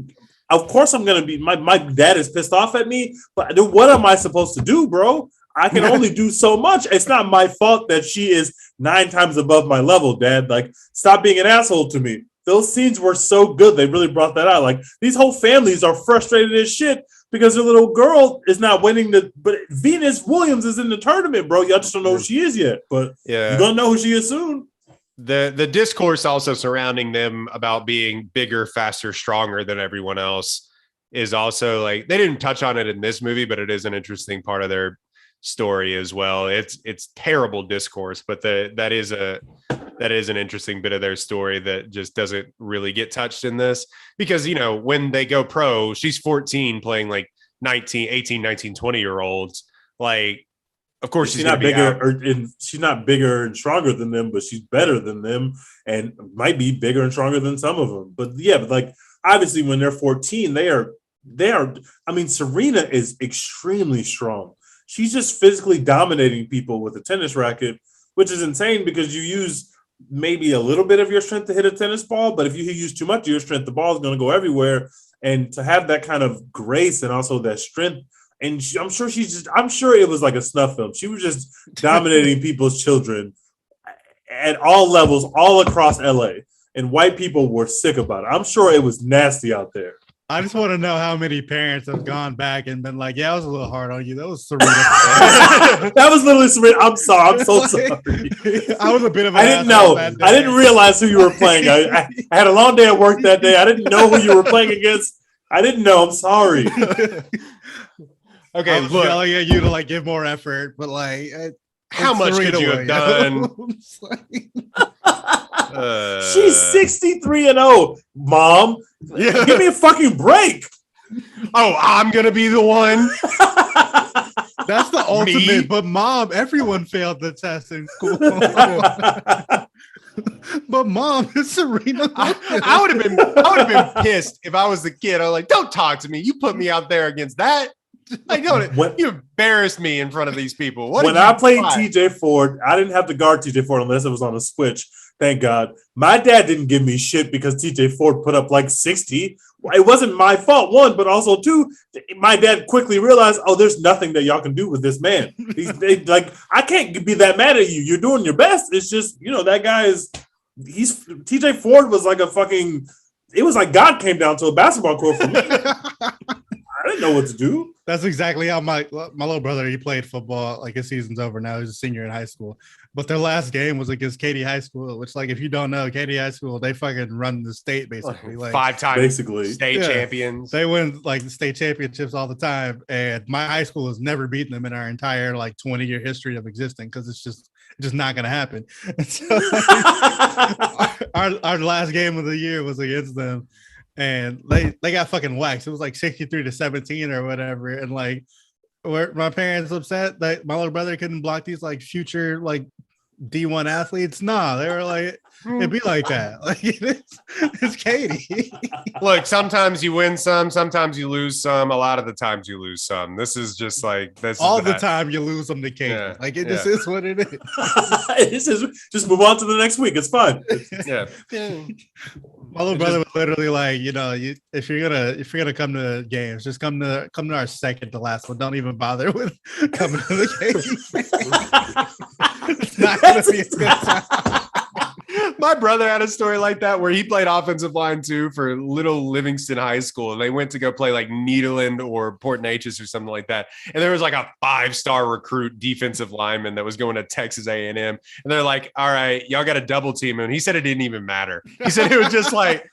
of course I'm going to be, my dad is pissed off at me, but what am I supposed to do, bro? I can only do so much. It's not my fault that she is 9 times above my level, Dad. Like, stop being an asshole to me. Those scenes were so good. They really brought that out. Like, these whole families are frustrated as shit because their little girl is not winning but Venus Williams is in the tournament, bro. Y'all just don't know who she is yet, but you're going to know who she is soon. The discourse also surrounding them about being bigger, faster, stronger than everyone else is also like, they didn't touch on it in this movie, but it is an interesting part of story as well. It's terrible discourse, but that is an interesting bit of their story that just doesn't really get touched in this, because, when they go pro, she's 14 playing like 18, 19, 20 year olds. Like, of course she's not bigger, she's not bigger and stronger than them, but she's better than them and might be bigger and stronger than some of them. But like, obviously when they're 14, they are, I mean, Serena is extremely strong. She's just physically dominating people with a tennis racket, which is insane because you use maybe a little bit of your strength to hit a tennis ball, but if you use too much of your strength, the ball is going to go everywhere. And to have that kind of grace and also that strength, and I'm sure it was like a snuff film. She was just dominating people's children at all levels, all across LA, and white people were sick about it. I'm sure it was nasty out there. I just want to know how many parents have gone back and been like, "Yeah, I was a little hard on you. That was Serena." That was literally Serena. I'm sorry. I'm so sorry. I was a bit of. I didn't know. I didn't realize who you were playing. I had a long day at work that day. I didn't know who you were playing against. I didn't know. I'm sorry. Okay, I was yelling at you to like give more effort, but like, how much could you have done? She's 63-0, Mom. Yeah. Give me a fucking break. Oh, I'm gonna be the one. That's the ultimate. Me? But Mom, everyone failed the test in school. But Mom, it's Serena. I would have been pissed if I was the kid. I was like, "Don't talk to me. You put me out there against that. Like, you embarrassed me in front of these people." When I played TJ Ford, I didn't have to guard TJ Ford unless it was on a switch. Thank God. My dad didn't give me shit because TJ Ford put up like 60. It wasn't my fault, one, but also two, my dad quickly realized, there's nothing that y'all can do with this man. I can't be that mad at you. You're doing your best. It's just, that guy TJ Ford was like it was like God came down to a basketball court for me. I didn't know what to do. That's exactly how my little brother, he played football. Like, his season's over now. He's a senior in high school. But their last game was against Katy High School, which, like, if you don't know, Katy High School, they fucking run the state, basically. Like 5 times basically state champions. They win, like, the state championships all the time. And my high school has never beaten them in our entire, like, 20-year history of existing, because it's just not going to happen. And so, like, our last game of the year was against them. And they got fucking waxed. It was like 63-17 or whatever. And like, where my parents upset that my little brother couldn't block these like future like D1 athletes. Nah, they were like, it'd be like that. Like, it's Katy. Look, sometimes you win some, sometimes you lose some. A lot of the times you lose some. This is just like this. All the time you lose them to Katy. Yeah. Like, it just is what it is. This is just move on to the next week. It's fine. Yeah. My little brother was literally like, if you're gonna come to games, just come to our second to last one. Don't even bother with coming to the game. It's not gonna be a good time. My brother had a story like that where he played offensive line too for Little Livingston High School, and they went to go play like Nederland or Port Neches or something like that. And there was like a 5-star recruit defensive lineman that was going to Texas A&M, and they're like, "All right, y'all got to double team him." And he said it didn't even matter. He said it was just like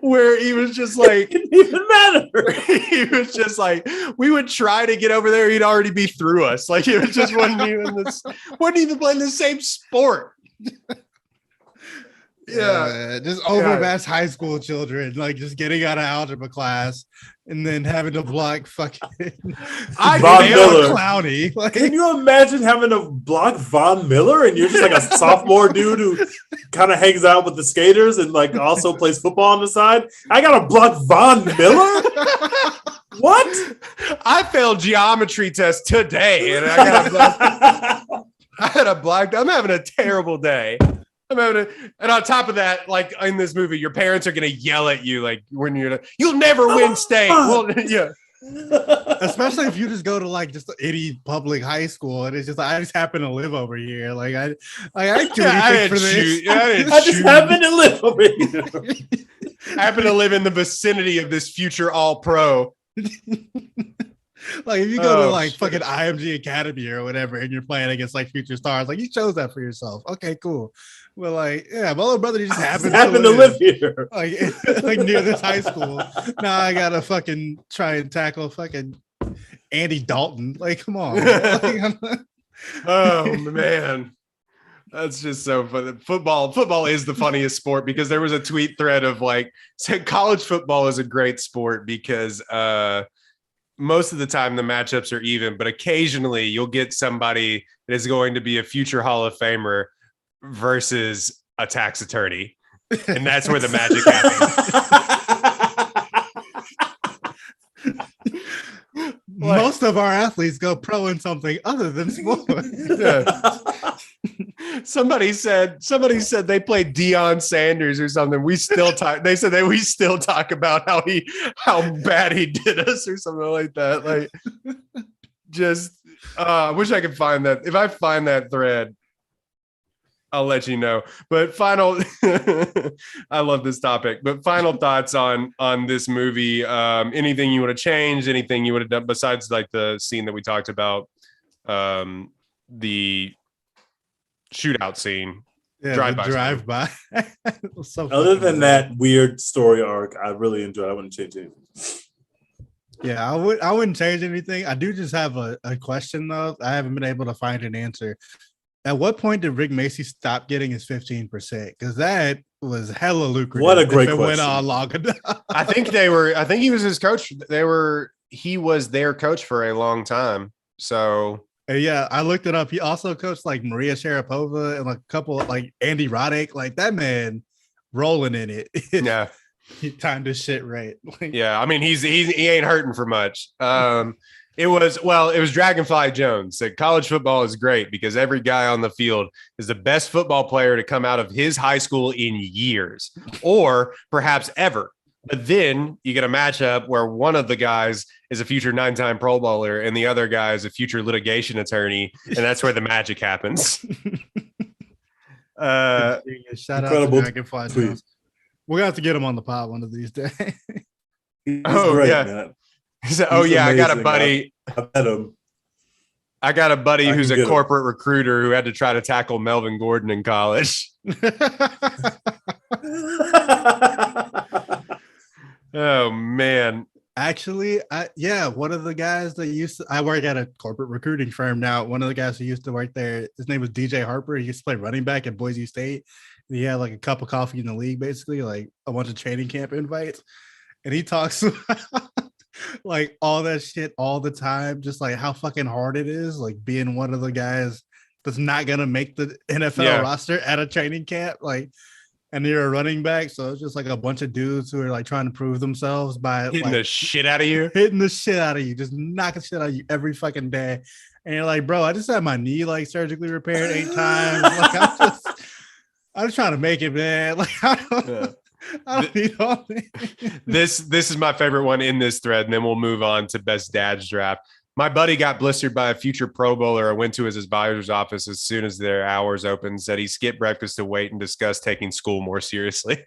where he was just like, it didn't even matter. He was just like, we would try to get over there, he'd already be through us. Like, it was just wasn't even playing the same sport. Just overmatched high school children, like just getting out of algebra class and then having to block fucking Von Miller. Clowney. Like, can you imagine having to block Von Miller and you're just like a sophomore dude who kind of hangs out with the skaters and like also plays football on the side? I gotta block Von Miller? What? I failed geometry test today and I had a block. I'm having a terrible day. And on top of that, like in this movie, your parents are going to yell at you like when you'll never win state. Well, yeah. Especially if you just go to like just any public high school and it's just like, I just happen to live over here. Like I do anything for this. I just happen to live over here. I happen to live in the vicinity of this future all-pro. Like if you go to like fucking IMG Academy or whatever and you're playing against like future stars, like you chose that for yourself. Okay, cool. Well, like, yeah, my little brother just happened to live here. Like near this high school. Now I gotta fucking try and tackle fucking Andy Dalton. Like, come on. Man. Like, Oh man. That's just so funny. Football is the funniest sport because there was a tweet thread of like, said college football is a great sport because most of the time the matchups are even, but occasionally you'll get somebody that is going to be a future Hall of Famer versus a tax attorney. And that's where the magic happens. Most of our athletes go pro in something other than sports. Yeah. Somebody said they played Deion Sanders or something. We still talk. They said that we still talk about how bad he did us or something like that. Like, just I wish I could find that. If I find that thread, I'll let you know. But I love this topic. But final thoughts on this movie. Anything you want to change? Anything you would have done besides like the scene that we talked about? The shootout scene. Yeah, drive by. So Other than that weird story arc, I really enjoyed it. I wouldn't change anything. Yeah, I wouldn't change anything. I do just have a question though. I haven't been able to find an answer. At what point did Rick Macy stop getting his 15%? Because that was hella lucrative. What a great if it went question. on long enough. I think he was his coach. He was their coach for a long time. So And yeah, I looked it up. He also coached like Maria Sharapova and like a couple like Andy Roddick. Like that man rolling in it. yeah. He timed his shit right. Like, Yeah. I mean, he ain't hurting for much. It was Dragonfly Jones said college football is great because every guy on the field is the best football player to come out of his high school in years or perhaps ever. But then you get a matchup where one of the guys is a future 9-time Pro Bowler and the other guy is a future litigation attorney. And that's where the magic happens. shout incredible out to Dragonfly Jones. We're going to have to get him on the pod one of these days. He's Oh, great, yeah. man. He said, "Oh yeah, I got a amazing. buddy. I met him. I got a buddy I who's can a get him. corporate recruiter who had to try to tackle Melvin Gordon in college." Oh man. Actually, one of the guys that I work at a corporate recruiting firm now. One of the guys who used to work there, his name was DJ Harper. He used to play running back at Boise State. He had like a cup of coffee in the league, basically, like a bunch of training camp invites. And he talks about like all that shit all the time, just like how fucking hard it is, like being one of the guys that's not gonna make the NFL roster at a training camp. Like, and you're a running back, so it's just like a bunch of dudes who are like trying to prove themselves by Hitting like, the shit out of you. hitting the shit out of you, just knocking shit out of you every fucking day. And you're like, bro, I just had my knee like surgically repaired 8 times. Like I'm just trying to make it, man. Like I don't need all This is my favorite one in this thread, and then we'll move on to best dad's draft. My buddy got blistered by a future Pro Bowler. I went to his advisor's office as soon as their hours opened, said he skipped breakfast to wait and discussed taking school more seriously.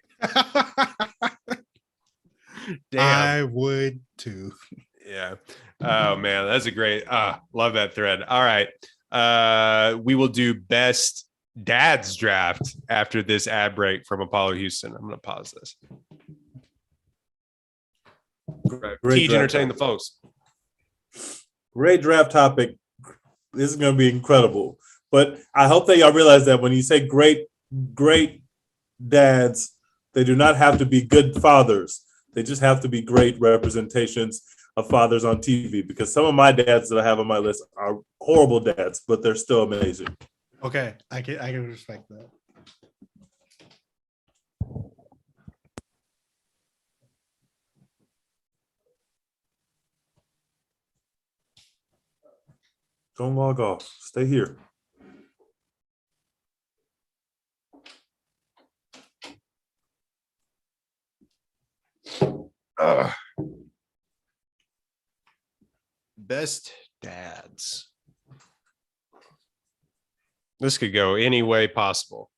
Damn. I would too. Yeah. Oh man, that's a great love that thread. All right. We will do best dad's draft after this ad break from Apollo Houston. I'm gonna pause this. Great Teach, draft entertain the topic. folks. Great draft topic. This is going to be incredible. But I hope that y'all realize that when you say great dads, they do not have to be good fathers. They just have to be great representations of fathers on TV. Because some of my dads that I have on my list are horrible dads, but they're still amazing. Okay, I can respect that. Don't log off. Stay here. Best dads. This could go any way possible.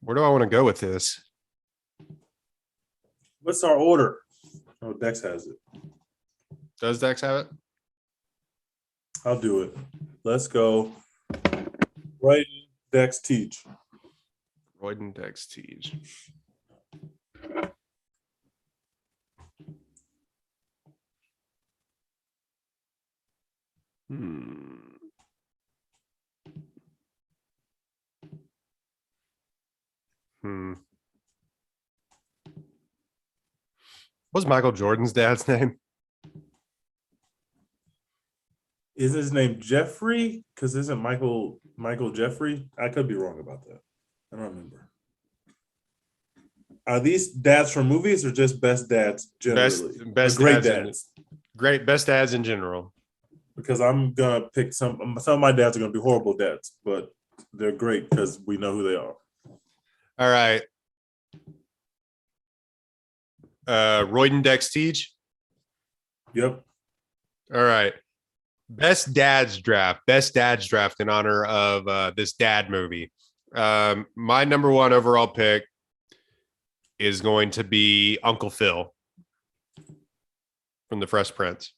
Where do I want to go with this? What's our order? Oh, Dex has it. Does Dex have it? I'll do it. Let's go. Right, Dex, teach. Royden, Dex, Teej. Hmm. Hmm. What's Michael Jordan's dad's name? Is his name Jeffrey? Because isn't Michael Jeffrey? I could be wrong about that. I don't remember. Are these dads from movies or just best dads generally? Best or great dads. Great best dads in general. Because I'm gonna pick some of my dads are gonna be horrible dads, but they're great because we know who they are. All right. Royden Dextige. Yep. All right. Best dads draft in honor of this dad movie. My number one overall pick is going to be Uncle Phil from The Fresh Prince.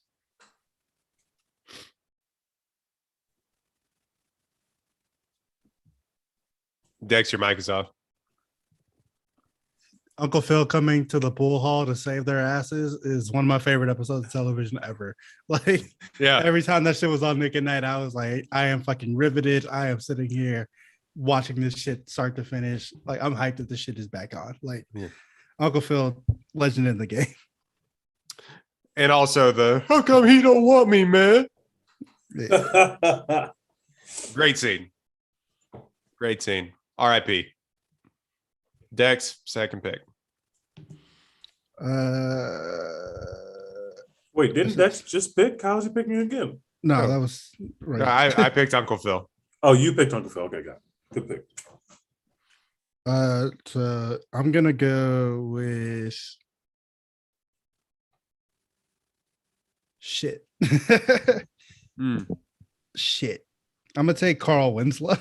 Dex, your mic is off. Uncle Phil coming to the pool hall to save their asses is one of my favorite episodes of television ever. Like, Yeah. every time that shit was on Nick at Night, I was like, I am fucking riveted. I am sitting here watching this shit start to finish. Like, I'm hyped that this shit is back on. Like, Yeah. Uncle Phil, legend in the game. And also the how come he don't want me, man? Yeah. Great scene. Great scene. R.I.P. Dex, second pick. Wait, didn't Dex just pick? How is he picking again? No, Oh. that was right. No, I picked Uncle Phil. Oh, you picked Uncle Phil. Okay, got it. Good pick. So I'm gonna go with shit. Mm. Shit. I'm gonna take Carl Winslow.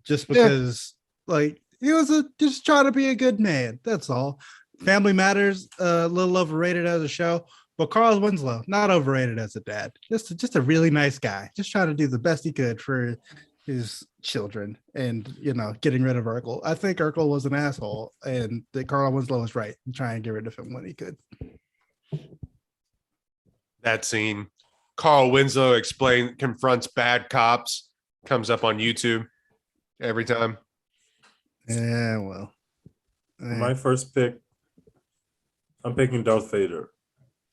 Just because, like, he was just trying to be a good man. That's all. Family Matters, a little overrated as a show, but Carl Winslow, not overrated as a dad. Just a really nice guy. Just trying to do the best he could for his children, and getting rid of Urkel. I think Urkel was an asshole, and that Carl Winslow was right in trying to get rid of him when he could. That scene. Carl Winslow confronts bad cops, comes up on YouTube every time. Yeah, well. For my first pick, I'm picking Darth Vader.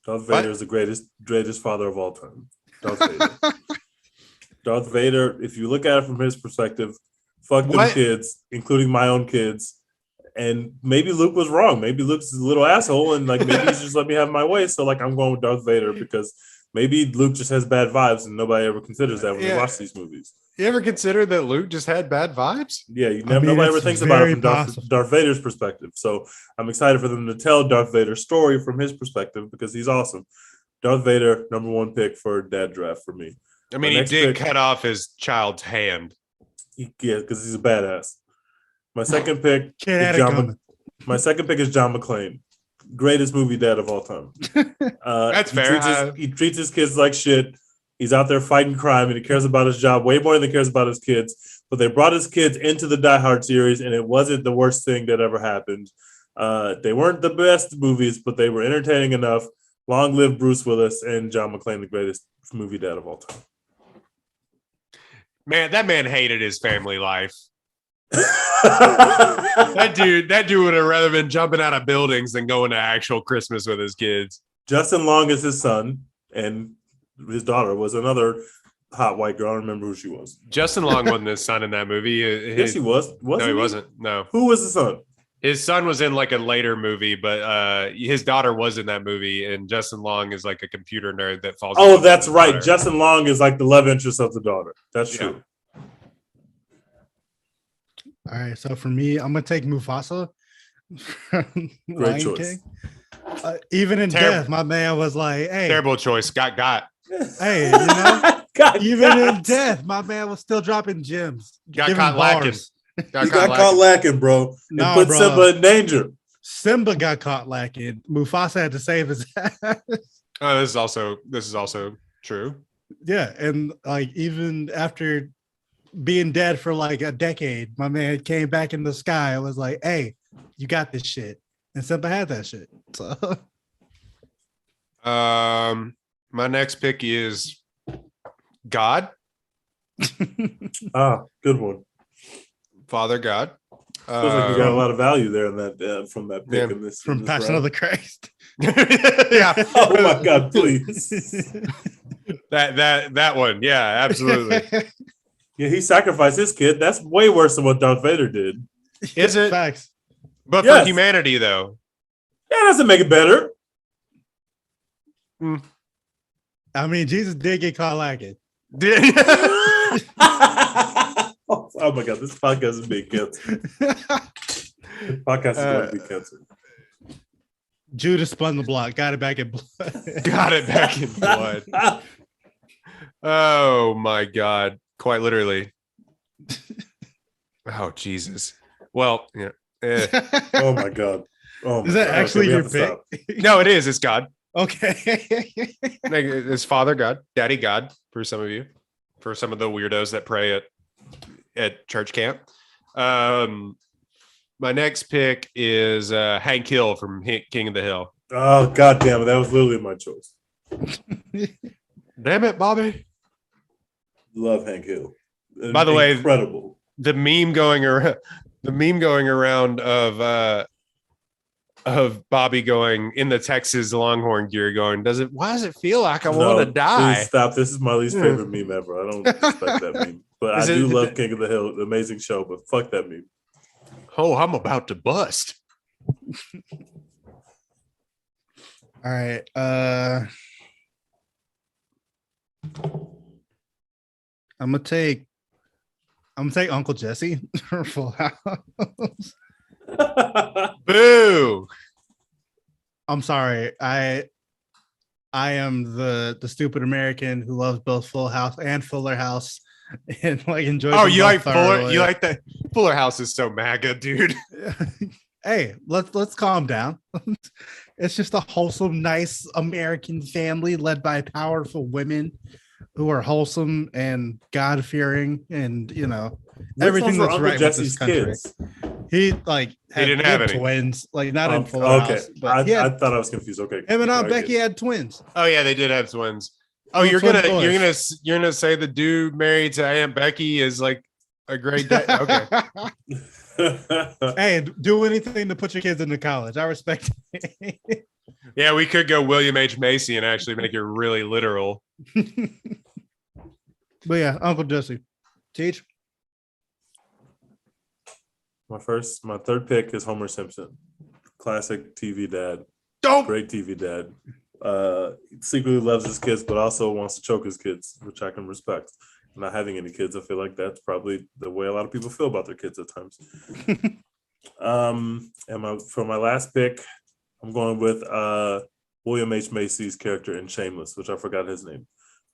Darth What? Vader is the greatest father of all time. Darth Vader. Darth Vader, if you look at it from his perspective, fuck them What? kids, including my own kids. And maybe Luke was wrong. Maybe Luke's a little asshole, and like maybe he's just let me have my way. So like I'm going with Darth Vader because maybe Luke just has bad vibes, and nobody ever considers that when they watch these movies. You ever consider that Luke just had bad vibes? Yeah, nobody ever it's thinks about it very from possible. Darth Vader's perspective. So I'm excited for them to tell Darth Vader's story from his perspective because he's awesome. Darth Vader, number one pick for dad draft for me. I mean, he did cut off his child's hand. Yeah, because he's a badass. My second pick Kid had is it John. coming. My second pick is John McClane, greatest movie dad of all time. That's fair. He treats his kids like shit. He's out there fighting crime, and he cares about his job way more than he cares about his kids. But they brought his kids into the Die Hard series, and it wasn't the worst thing that ever happened. They weren't the best movies, but they were entertaining enough. Long live Bruce Willis and John McClane, the greatest movie dad of all time. Man, that man hated his family life. That dude would have rather been jumping out of buildings than going to actual Christmas with his kids. Justin Long is his son, and his daughter was another hot white girl. I don't remember who she was. Justin Long wasn't his son in that movie. Yes, he was. No, he wasn't. No. Who was the son? His son was in like a later movie, but his daughter was in that movie, and Justin Long is like a computer nerd that falls. in love Oh, with that's his right. daughter. Justin Long is like the love interest of the daughter. That's Yeah. true. All right, so for me, I'm gonna take Mufasa. From Great Lion choice. King. Even in Terrible. death, my man was like, "Hey, Terrible choice. Got. hey, you know." God, Even in God. death, my man was still dropping gems. Got giving caught lacking. bars. He got caught lacking, bro. Nah, and put bro. Simba in danger. Simba got caught lacking. Mufasa had to save his ass. Oh, this is also true. Yeah, and like even after being dead for like a decade, my man came back in the sky and was like, "Hey, you got this shit." And Simba had that shit. So My next pick is God, Good one. Father God. Feels like you got a lot of value there in that from that pick Yeah, in this. From in this Passion round. of the Christ. yeah. Oh my God! Please. That one. Yeah, absolutely. Yeah, he sacrificed his kid. That's way worse than what Darth Vader did. Is it? Facts. But Yes. for humanity, though. Yeah, that doesn't make it better. I mean, Jesus did get caught lacking. Oh my God! This podcast is being canceled. This podcast is going to be canceled. Judas spun the block, got it back in blood. Got it back in blood. Oh my God. Quite literally. Oh, Jesus. Well, yeah. Oh my God! Oh my Is that God. actually we your have to stop. pick? No, it is. It's God. Okay. It's Father God, Daddy God for some of you, for some of the weirdos that pray at church camp. My next pick is Hank Hill from King of the Hill. Oh God damn it! That was literally my choice. Damn it, Bobby. Love Hank Hill. By the way, incredible. The meme going around of Bobby going in the Texas Longhorn gear going, why does it feel like I want to die? Please stop. This is my least favorite meme ever. I don't respect that meme. But I do love King of the Hill, the amazing show, but fuck that meme. Oh, I'm about to bust. All right. I'm gonna take Uncle Jesse for Full House. Boo. I'm sorry. I am the stupid American who loves both Full House and Fuller House and like enjoys. Oh, them you both like Fuller? thoroughly. You like that? Fuller House is so MAGA, dude. Hey, let's calm down. It's just a wholesome, nice American family led by powerful women who are wholesome and God-fearing, and everything that's right with this country. Kids? He didn't have any twins, like not in Full Okay, House. But I thought I was confused. Okay, him and Aunt Very Becky good. had twins. Oh yeah, they did have twins. Oh, Twin you're boys. gonna say the dude married to Aunt Becky is like a great dad? Okay. Hey, do anything to put your kids into college. I respect it. Yeah, we could go William H. Macy and actually make it really literal. But yeah, Uncle Jesse. Teach. My third pick is Homer Simpson. Classic TV dad. Don't. Great TV dad. Secretly loves his kids, but also wants to choke his kids, which I can respect. Not having any kids, I feel like that's probably the way a lot of people feel about their kids at times. For my last pick, I'm going with William H. Macy's character in Shameless, which I forgot his name.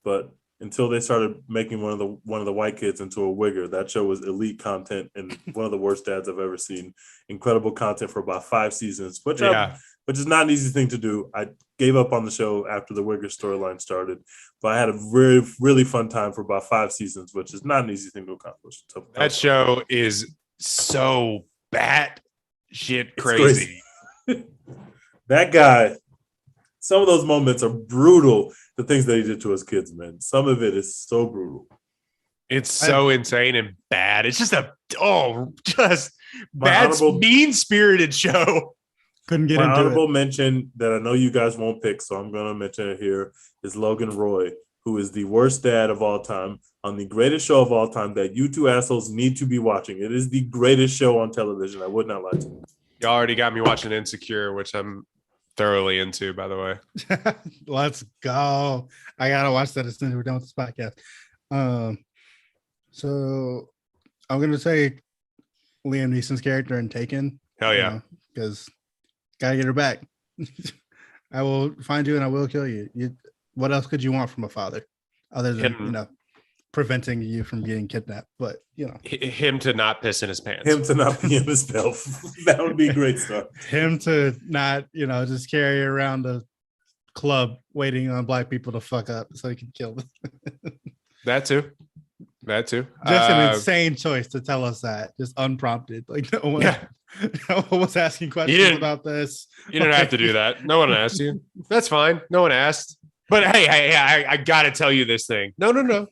But until they started making one of the white kids into a wigger, that show was elite content and one of the worst dads I've ever seen. Incredible content for about 5 seasons, which is not an easy thing to do. I gave up on the show after the wigger storyline started, but I had a really, really fun time for about 5 seasons, which is not an easy thing to accomplish. So, That show is so bat shit crazy. That guy, some of those moments are brutal. The things that he did to his kids, man. Some of it is so brutal. It's so insane and bad. It's just My mean-spirited show. Couldn't get My into honorable it. mention that I know you guys won't pick, so I'm going to mention it here, is Logan Roy, who is the worst dad of all time on the greatest show of all time that you two assholes need to be watching. It is the greatest show on television. I would not lie to you. You already got me watching Insecure, which I'm thoroughly into, by the way. Let's go. I gotta watch that as soon as we're done with this podcast. So I'm gonna say Liam Neeson's character in Taken. Hell yeah. Because gotta get her back. I will find you and I will kill you. What else could you want from a father other than preventing you from getting kidnapped? But him to not piss in his pants. Him to not be in his belt. That would be great stuff. Him to not, just carry around a club waiting on black people to fuck up so he can kill them. That too. Just an insane choice to tell us that, just unprompted. Like no one was asking questions about this. You didn't have to do that. No one asked you. That's fine. No one asked. But hey, I gotta tell you this thing. No.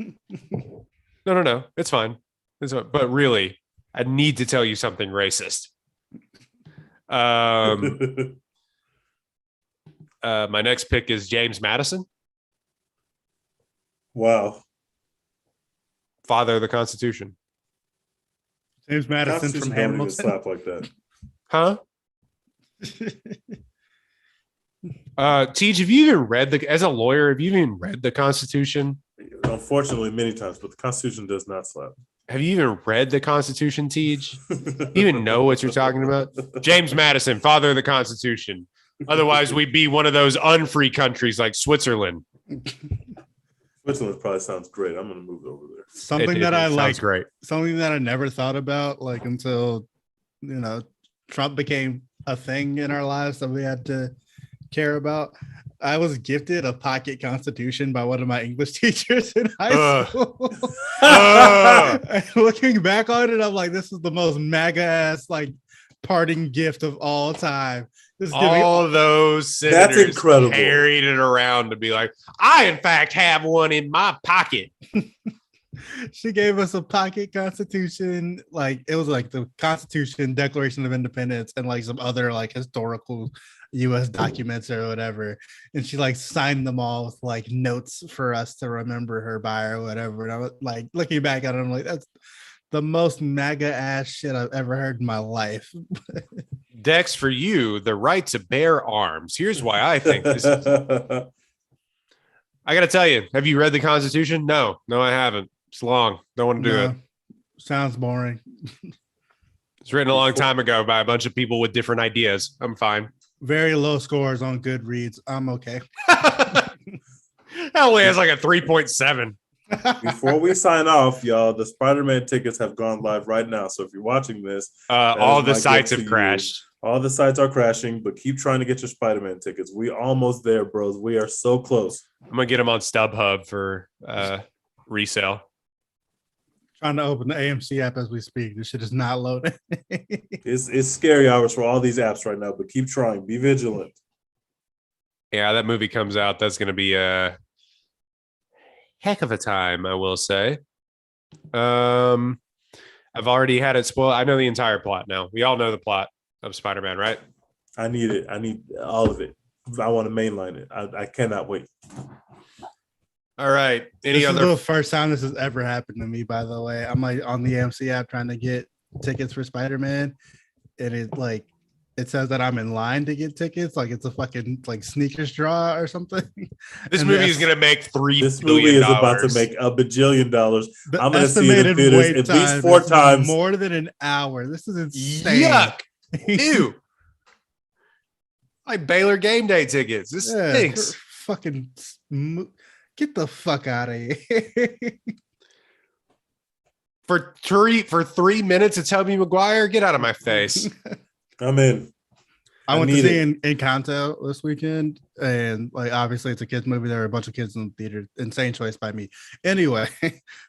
It's fine. But really, I need to tell you something racist. My next pick is James Madison, Wow. father of the Constitution. James Madison Constitution from don't even Hamilton. slap like that. Huh? Tej, have you even read as a lawyer, have you even read the Constitution? Unfortunately, many times, but the Constitution does not slap. Have you even read the Constitution, Tej? You even know what you're talking about? James Madison, father of the Constitution. Otherwise, we'd be one of those unfree countries like Switzerland. Switzerland probably sounds great. I'm going to move over there. Something that I sounds like, great. something that I never thought about, like until Trump became a thing in our lives that we had to care about. I was gifted a pocket Constitution by one of my English teachers in high school. And looking back on it, I'm like, this is the most MAGA ass like parting gift of all time. Just give me All those senators That's incredible. carried it around to be like, I in fact have one in my pocket. She gave us a pocket Constitution. Like it was like the Constitution, Declaration of Independence, and like some other like historical US documents or whatever. And she like signed them all with like notes for us to remember her by or whatever. And I was like looking back at it, I'm like, that's the most MAGA ass shit I've ever heard in my life. Dex, for you, the right to bear arms. Here's why I think this is. I got to tell you, have you read the Constitution? No, I haven't. It's long. Don't want to do it. Sounds boring. It's written a long time ago by a bunch of people with different ideas. I'm fine. Very low scores on Goodreads. I'm okay. That only has like a 3.7. Before we sign off, y'all, the Spider-Man tickets have gone live right now. So if you're watching this, All is the my sites gift have to crashed. all the sites are crashing, but keep trying to get your Spider-Man tickets. We almost there, bros. We are so close. I'm going to get them on StubHub for resale. Trying to open the AMC app as we speak. This shit is not loading. It's scary hours for all these apps right now, but keep trying. Be vigilant. Yeah, that movie comes out. That's going to be a heck of a time, I will say. I've already had it spoiled. I know the entire plot now. We all know the plot of Spider-Man, right? I need it. I need all of it. I want to mainline it. I cannot wait. All right. Any This other? is the first time this has ever happened to me, by the way. I'm like on the AMC app trying to get tickets for Spider-Man, and it says that I'm in line to get tickets, like it's a fucking like sneakers draw or something. This And movie the is going to make $3 This billion. movie is about to make $1 bajillion. The I'm going to see it in estimated theaters wait at time least 4 is times. more than an hour. This is insane. Yuck. Ew. Like Baylor game day tickets. This Yeah, stinks. fucking get the fuck out of here. For 3 minutes, it's Tobey Maguire. Get out of my face. I'm in. I went to need see it. Encanto this weekend, and like obviously it's a kids movie. There were a bunch of kids in the theater. Insane choice by me. Anyway,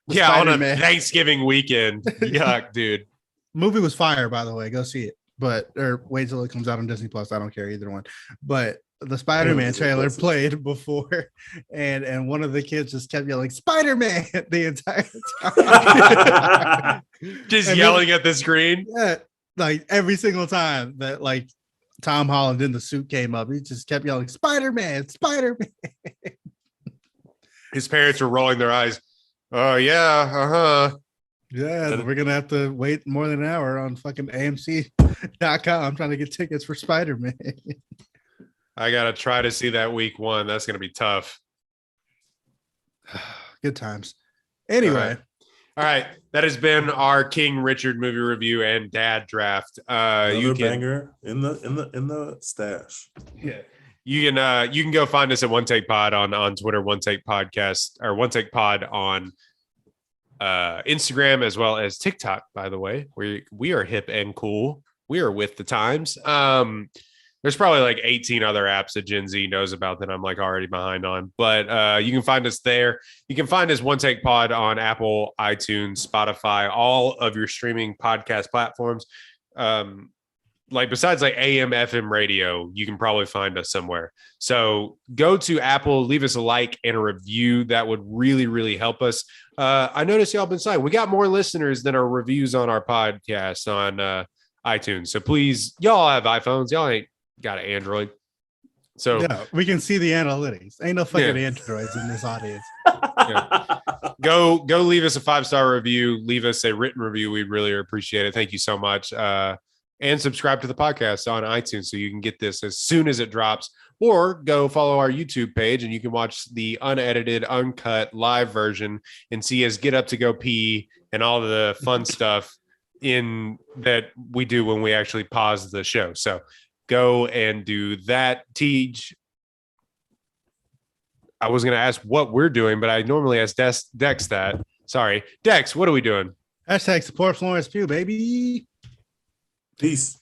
Yeah, on a Spider-Man. Thanksgiving weekend. Yuck, dude. Movie was fire, by the way. Go see it. But or wait till it comes out on Disney Plus. I don't care either one. But the Spider-Man Disney trailer Plus. played before, and one of the kids just kept yelling "Spider-Man" the entire time. Just And yelling at the screen. Yeah, like every single time that like Tom Holland in the suit came up, he just kept yelling "Spider-Man, Spider-Man." His parents were rolling their eyes. Oh, yeah. Uh-huh. Yeah, we're gonna have to wait more than an hour on fucking AMC.com trying to get tickets for Spider-Man. I got to try to see that week one. That's going to be tough. Good times. Anyway, All right. That has been our King Richard movie review and dad draft. Another You can banger in the stash. you can go find us at One Take Pod on Twitter, One Take Podcast, or One Take Pod on Instagram, as well as TikTok. By the way, we are hip and cool. We are with the times. There's probably like 18 other apps that Gen Z knows about that I'm like already behind on, but you can find us there. You can find us One Take Pod on Apple, iTunes, Spotify, all of your streaming podcast platforms. like besides like AM, FM radio, you can probably find us somewhere. So go to Apple, leave us a like and a review. That would really, really help us. I noticed y'all been saying we got more listeners than our reviews on our podcast on iTunes. So please, y'all have iPhones. Y'all ain't got an Android. So Yeah, we can see the analytics. Ain't no fucking Yeah. androids in this audience. go leave us a 5-star review, leave us a written review. We'd really appreciate it. Thank you so much. And subscribe to the podcast on iTunes so you can get this as soon as it drops, or go follow our YouTube page and you can watch the unedited, uncut live version and see us get up to go pee and all the fun stuff in that we do when we actually pause the show. So go and do that. Tej, I was going to ask what we're doing, but I normally ask Dex that. Sorry. Dex, what are we doing? Hashtag support Florence Pugh, baby. Peace.